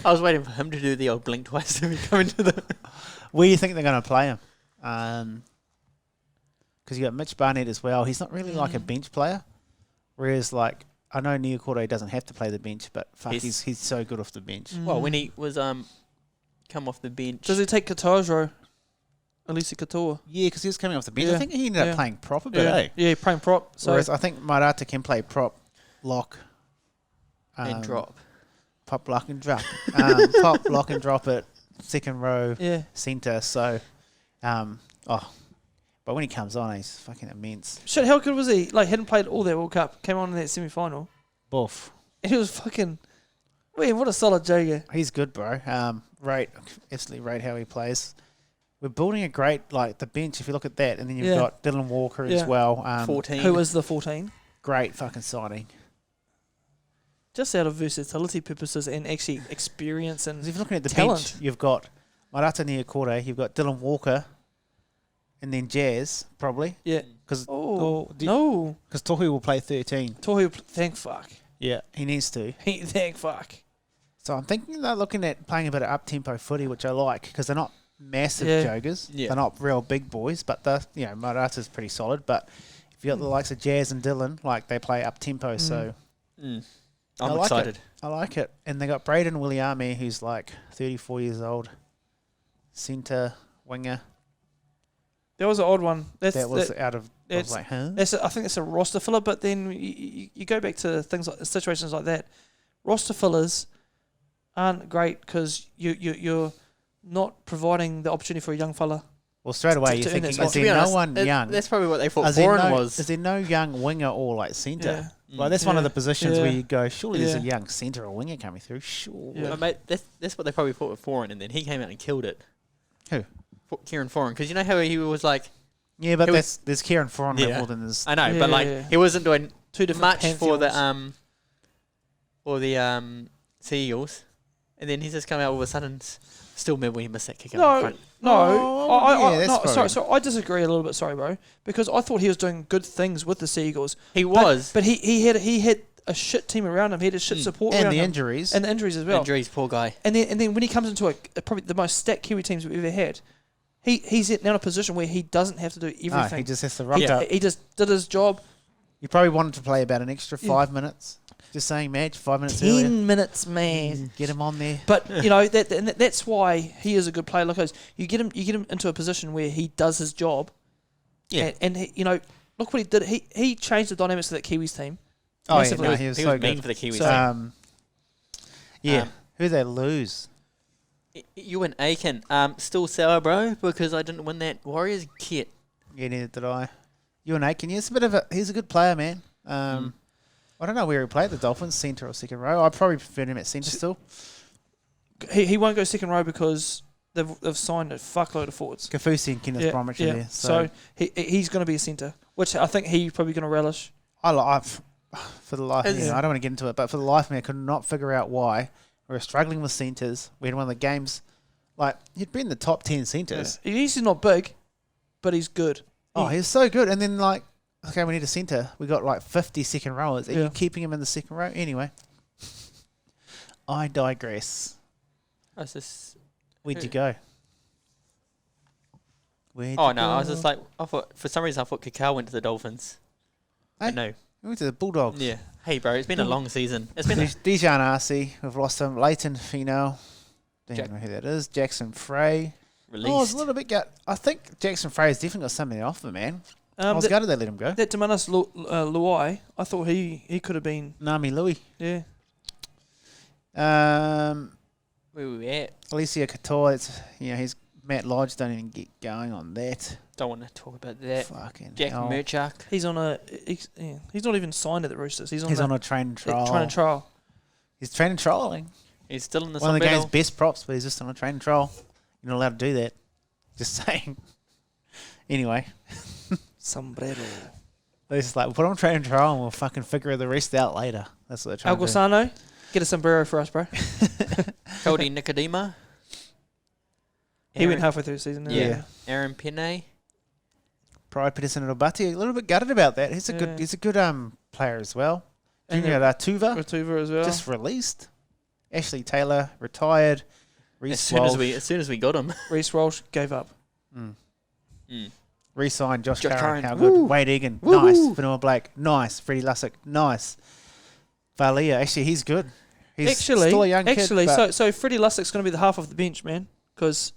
I was waiting for him to do the old blink twice to come into the. Where do you think they're going to play him? Because you got Mitch Barnett as well. He's not really like a bench player. Whereas, like, I know Nuakure doesn't have to play the bench, but fuck, he's so good off the bench. Well, when he was come off the bench. Does he take Katoa? Elisa Katoa. Yeah, because he was coming off the bench. I Yeah. think he ended up playing prop a bit, Yeah, eh? yeah, playing prop. So Whereas I think Marata can play prop, lock, and drop. pop, lock, and drop. Pop, lock, and drop it. Second row, yeah, centre. So, but when he comes on, he's fucking immense. shit. How good was he? Like, hadn't played all that World Cup. Came on in that semi-final, Boof. and he was fucking. Man, what a solid jagger. He's good, bro. Absolutely rate how he plays. We're building a great, like, the bench, if you look at that, and then you've got Dylan Walker as well. 14. Who was the 14? Great fucking signing. Just out of versatility purposes and actually experience and 'Cause if you're looking at the talent. bench, you've got Marata Niakore, you've got Dylan Walker, and then Jazz, probably. Yeah. Because Oh, no. Tohu will play 13. Tohu, thank fuck. Yeah, he needs to. Thank fuck. So I'm thinking they're looking at playing a bit of up-tempo footy, which I like, because they're not massive joggers. Yeah. They're not real big boys, but Marata's pretty solid. But if you got the likes of Jazz and Dylan, like, they play up-tempo, so... I I'm like excited. I like it. And they got Braden Williame, who's like 34 years old. Centre, winger. That was an odd one. That was out of... I was that's- like, huh? I think it's a roster filler, but then you go back to things like situations like that. Roster fillers aren't great because you're not providing the opportunity for a young fella. Well, straight away, to you're earn thinking, that spot. is there no one young? That's probably what they thought Is there foreign no- was. Is there no young winger or like centre? Yeah. Like, that's one of the positions where Yeah. you go, surely there's a Yeah. young centre or winger coming through. Sure. Yeah. But mate, that's what they probably thought with foreign, and then he came out and killed it. Who? Kieran Foreign, because you know how he was like. Yeah, but He was- there's Kieran Foran Yeah. level than there's... I know, Yeah, but like yeah. he wasn't doing Two different much for the pantheons. Sea Eagles, and then he's just come out all of a sudden. Still remember when he missed that kick out No, in front. no. Oh, yeah, that's no, probably- sorry, I disagree a little bit. Sorry, bro, because I thought he was doing good things with the Seagulls. He was, but he had a shit team around him. He had a shit support And around the him. injuries. And the injuries as well. injuries, poor guy. And then when he comes into probably the most stacked Kiwi teams we've ever had, he's now in a position where he doesn't have to do No, everything. he just has to rock up. He just did his job. You probably wanted to play about an extra 5 minutes. Just saying, Madge, 5 minutes 10 earlier. minutes, man. Get him on there. But you know that's why he is a good player. Like you get him into a position where he does his job. Yeah. And he, look what he did. He changed the dynamics of that Kiwis team. Oh, yeah, massively. no, he was He so was mean good. for the Kiwis. So- Yeah. Who they lose? You and Aiken, still sour, bro, because I didn't win that Warriors kit. Yeah, neither did I. You and Aiken, he's a good player, man. I don't know where he played the Dolphins, centre or second row. I probably prefer him at centre still. He won't go second row because they've signed a fuckload of forwards. Kafusi and Kenneth Bromwich are there. So he's going to be a centre, which I think he's probably going to relish. For the life of me, I don't want to get into it, but for the life of me, I could not figure out why we were struggling with centres. We had one of the games, like, he'd be in the top 10 centres. Yeah. He's not big, but he's good. Oh, he's so good. And then, like, okay, we need a centre. We got, like, 50 second rowers. Are you keeping him in the second row? Anyway, I digress. That's just. Where'd you go? Oh, no, I was just like, for some reason, I thought Kakao went to the Dolphins. Hey? But no. We went to the Bulldogs. Yeah. Hey, bro, it's been a long season. It's been Dijon Arcee, we've lost him. Leighton Fino, don't know who that is. Jackson Frey. released. Oh, I was a little bit I think Jackson Frey has definitely got something to offer, man. I was gutted they let him go. That Tamanas Luai, I thought he could have been. Nami Louis. Yeah. Where we at? Alicia Couture, he's Matt Lodge, don't even get going on that. Don't want to talk about that. Fucking Jack hell. Murchuk. He's on he's not even signed at the Roosters. He's on a train trial. Train trial. He's training trialing. He's still in the One of the sombrero. game's best props, but he's just on a training trial. You're not allowed to do that. Just saying. Anyway. Sombrero. They're just like, we'll put him on training trial and we'll fucking figure the rest out later. That's what they're trying to do. Algusano, get a sombrero for us, bro. Cody Nicodema. He went halfway through the season. Yeah. Aaron Penne. Pride Peterson and Obati, a little bit gutted about that. He's a good player as well. And Junior Tuva Tuva as well. just released. Ashley Taylor retired. As soon as we got him. Reece Walsh gave up. Re-signed Josh Curran. Curran. How good. Wade Egan. Woo. Nice. Vanilla Blake. Nice. Freddie Lussick. Nice. Valia. Actually, he's good. He's still a young kid. but- so Freddie Lussick's going to be the half of the bench, man, because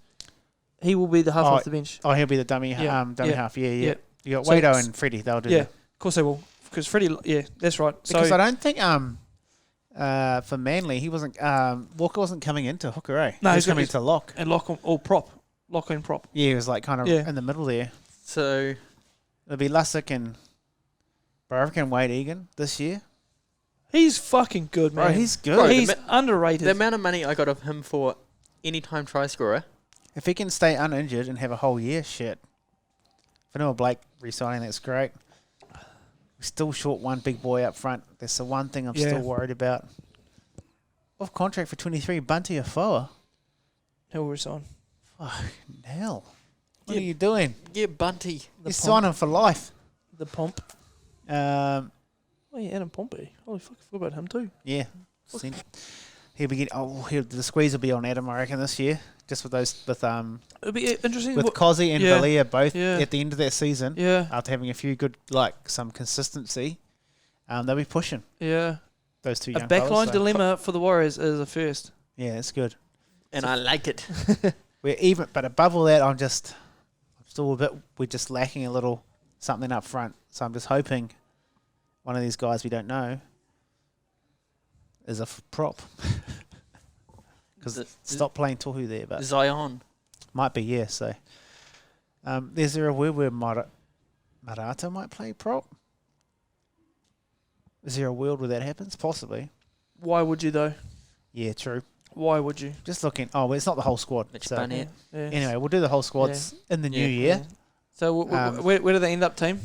he will be the half of the bench. Oh, he'll be the dummy half. Yeah. You got So Wado it's- and Freddie. They'll do Yeah, that. of course they will, because Freddie. Yeah, that's right. Because So I don't think for Manly he wasn't Walker wasn't coming into hooker, eh? No, he he's was coming into lock. and lock and prop. Yeah, he was like kind of in the middle there. So It'll be Lussick and Barrick and Wade Egan this year. He's fucking good, man. Bro, he's good. Bro, He's underrated. the amount of money I got of him for anytime try scorer. If he can stay uninjured and have a whole year, shit. Vanilla Blake re-signing, that's great. We're still short one big boy up front. That's the one thing I'm still worried about. Off contract for 23, Bunty Afoa. He'll resign. Fucking hell. What are you doing? Yeah, Bunty. You're signing for life. The Pomp. Oh, Oh yeah, Adam Pompey. Holy fuck, I forgot about him too. yeah. He'll be the squeeze will be on Adam, I reckon, this year. Just with those It'll be interesting. with Cozzy and Valia both Yeah. at the end of that season. Yeah, After having a few good, some consistency, they'll be pushing yeah. those two A young backline fellas, so- dilemma for the Warriors is a first. Yeah, it's good. And I like it. We're even, but above all that, we're just lacking a little something up front. So I'm just hoping one of these guys we don't know is a prop. Because stop playing Tohu there, but Zion. might be, yeah. So, is there a word where Marata might play prop? Is there a world where that happens? Possibly. Why would you though? Yeah, true. Why would you? Just looking. Oh, well, it's not the whole squad. Mitch So, Barnett. Yeah. anyway, we'll do the whole squads in the new year. So where do they end up, team?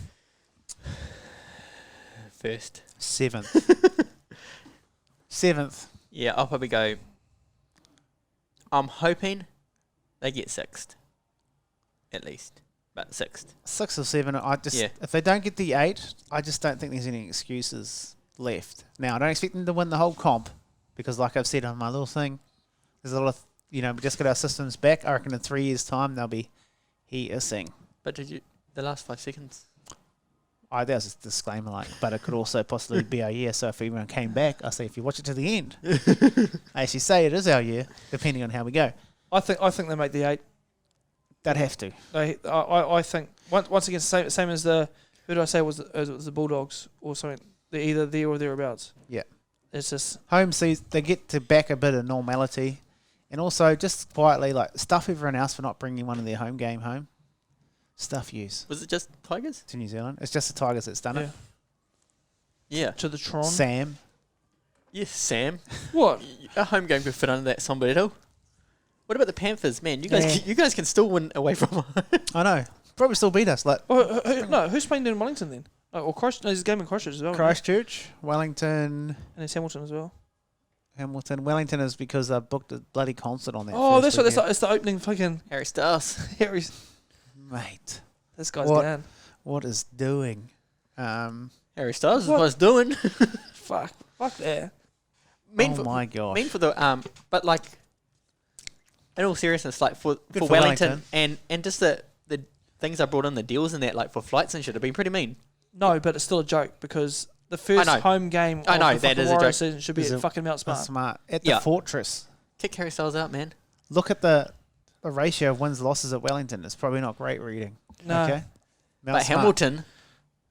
First. 7th. 7th. Yeah, I'll probably go. I'm hoping they get 6th. At least. But 6th. 6 or 7. Yeah. If they don't get the 8, I just don't think there's any excuses left. Now, I don't expect them to win the whole comp because, like I've said on my little thing, there's a lot of, we just got our systems back. I reckon in 3 years' time they'll be he is sing. But did you the last 5 seconds? That was a disclaimer, like, but it could also possibly be our year. So if everyone came back, I say if you watch it to the end, I actually say it is our year, depending on how we go. I think they make the 8. They'd have to. I think once again same as the who did I say was the Bulldogs or something. They're either there or thereabouts. Yeah. It's just Home season, they get to back a bit of normality, and also just quietly like stuff everyone else for not bringing one of their home game home. Stuff yous Was it just Tigers? to New Zealand. It's just the Tigers that's done it. Yeah. to the Tron. Sam, Yes, Sam. What? A home game could fit under that sombrero. What about the Panthers? Man, you guys, Yeah. you guys can still win away from home. I know, probably still beat us. Like No, who's playing in Wellington then? Or Christ? No, there's a game in Christchurch as well. Christchurch, Wellington, And there's Hamilton as well. Hamilton. Wellington is because I booked a bloody concert on that. Oh, first that's right. weekend. It's the opening fucking Harry Styles. Harry's. Mate, This guy's What? down. what is doing? Harry Styles is What? what it's doing. Fuck that. Mean oh for, my gosh. mean for the but like, in all seriousness, like for for Wellington, and just the things I brought in, the deals and that, like for flights and shit, have been pretty mean. No, but it's still a joke because the first know. home game I of know, the that fucking is a Warrior joke. season should be Is at it- fucking Mount That's Smart. smart. At the Yeah. Fortress. Kick Harry Styles out, man. Look at the ratio of wins losses at Wellington. It's probably not great reading. No. Okay. Mount But Smart, Hamilton,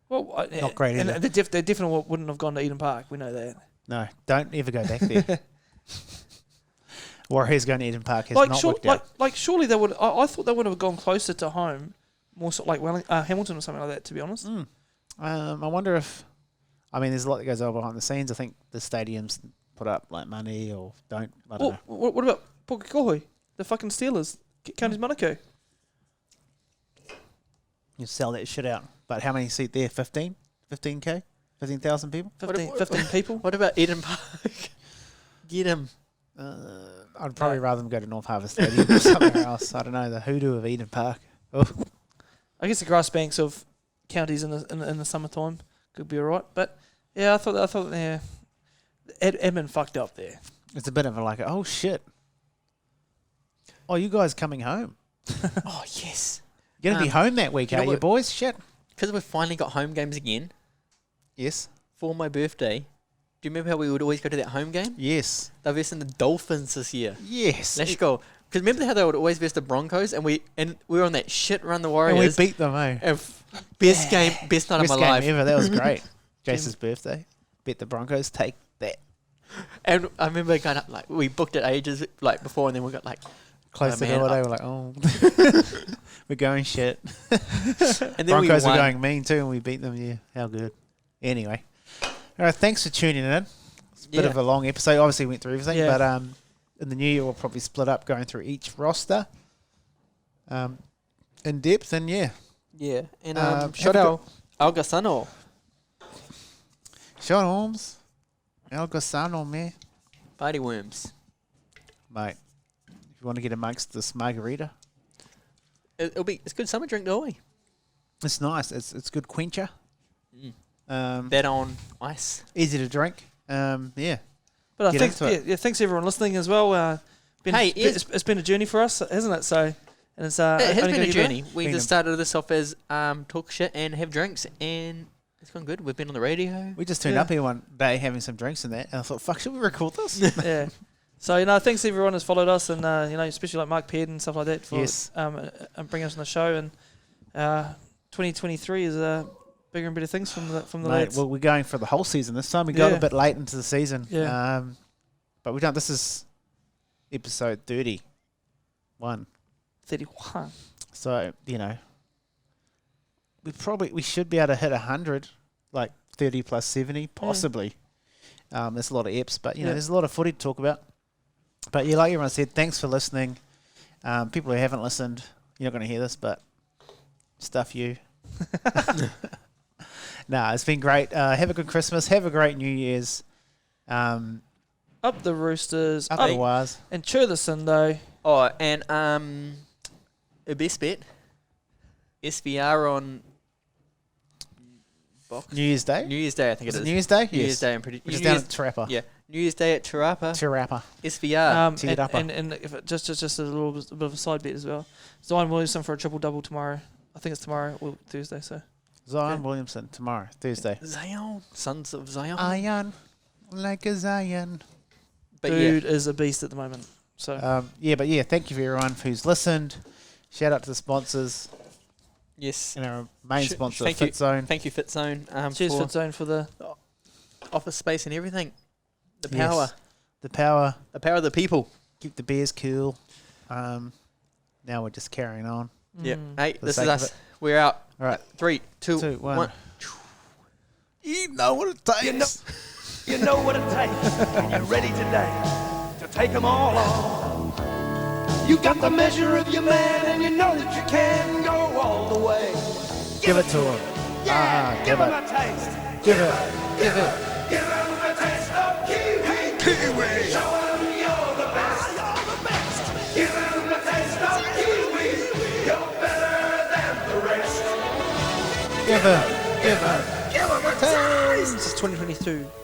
Well, Not great and either. they definitely wouldn't have gone to Eden Park. We know that. No, don't ever go back there. Warriors going to Eden Park has Like, not worked out. surely they would. I thought they would have gone closer to home, more sort of like Hamilton or something like that. To be honest, I wonder if, I mean, there's a lot that goes on behind the scenes. I think the stadiums put up like money or don't. I don't know. what about Pukekohe, the fucking Steelers, Counties Manukau? You sell that shit out. But how many seat there? 15? 15K? 15,000 people? 15 people. what about Eden Park? Get him. I'd probably rather them go to North Harbour Stadium or somewhere else. I don't know, the hoodoo of Eden Park. Oh. I guess the grass banks of counties in the summertime could be alright. But yeah, I thought yeah, Edmund fucked up there. It's a bit of a like, oh shit. Oh, you guys coming home? Oh yes. You're going to be home that week, you know are you what- boys? Shit. Because we've finally got home games again Yes. for my birthday. Do you remember how we would always go to that home game? Yes. They're versing the Dolphins this year. Yes. Let's go. Because remember how they would always verse the Broncos, and we were on that shit run the And Warriors. we beat them, eh? And best game, best night Best of my life. game ever. That was great. Jason's birthday. Bet the Broncos take that. And I remember going up, like, we booked it ages like before, and then we got like, Close Oh, to man, the I- day, we're like, oh. We're going shit. and then Broncos we were won. going mean too, and we beat them. Yeah, how good. Anyway. All right, thanks for tuning in. It's a bit Yeah. of a long episode. Obviously, we went through everything, Yeah. but in the new year, we'll probably split up going through each roster in depth. And yeah, Yeah, and have shout a out Algasano. Sean Holmes, El Gosano, man. Party worms. Mate, if you want to get amongst this margarita, It's good summer drink, though. it's nice. It's good quencher. That on ice. Easy to drink. Yeah. But I Get think into it. yeah, thanks everyone listening as well. Hey, it's been a journey for us, hasn't it? So, and it's It has only been gonna a get better. journey. We Been just started this off as talk shit and have drinks, and it's gone good. We've been on the radio. We just turned Yeah. up here one day having some drinks and that, and I thought, fuck, should we record this? Yeah. So thanks everyone who's followed us, and especially like Mark Peard and stuff like that for Yes. bringing us on the show. And 2023 is bigger and better things from the Mate, lads. well, we're going for the whole season this time. We got Yeah. a bit late into the season. Yeah. But we don't. This is episode 31. 31. So, we should be able to hit 100, like 30 plus 70, possibly. There's a lot of eps, but, Yeah. there's a lot of footy to talk about. But, yeah, like everyone said, thanks for listening. People who haven't listened, you're not going to hear this, but stuff you. Nah, it's been great. Have a good Christmas. Have a great New Year's. Up the Roosters. Up the wires. And cheer the Sunday. Oh, and a best bet. SVR on box. New Year's Day. New Year's Day, I think Is it it is. New Year's Day? New Year's Day, I'm pretty. Which is New down Year's- at Trapper. Yeah, New Year's Day at Te Rapa. Te Rapa. SVR. Te Rapa. And if it, just a little bit of a side bet as well. Zion Williamson for a triple-double tomorrow. I think it's tomorrow or Thursday, so. Zion Williamson tomorrow, Thursday. Zion. Sons of Zion. Iron. Like a Zion. But Dude is a beast at the moment. So Thank you for everyone who's listened. Shout out to the sponsors. Yes. And our main sponsor, thank you. FitZone. Thank you, FitZone. cheers, FitZone, for the office space and everything. The Yes. power. The power. The power of the people. Keep the beers cool. Now we're just carrying on. Yep. Hey, For the this is sake of us. it. We're out. All right. 3, 2, 2, 1. 1. You know what it takes. You know what it takes, and you're ready today to take them all on. You got the measure of your man, and you know that you can go all the way. Give it to him. Yeah, give give him it. a taste. Give it. Give it. Give him a taste of Kiwi. Kiwi. Show him you're the best. You're the best. Give him a taste of Kiwi. You're better than the rest. Give it. Give it. Give him a taste. This is 2022.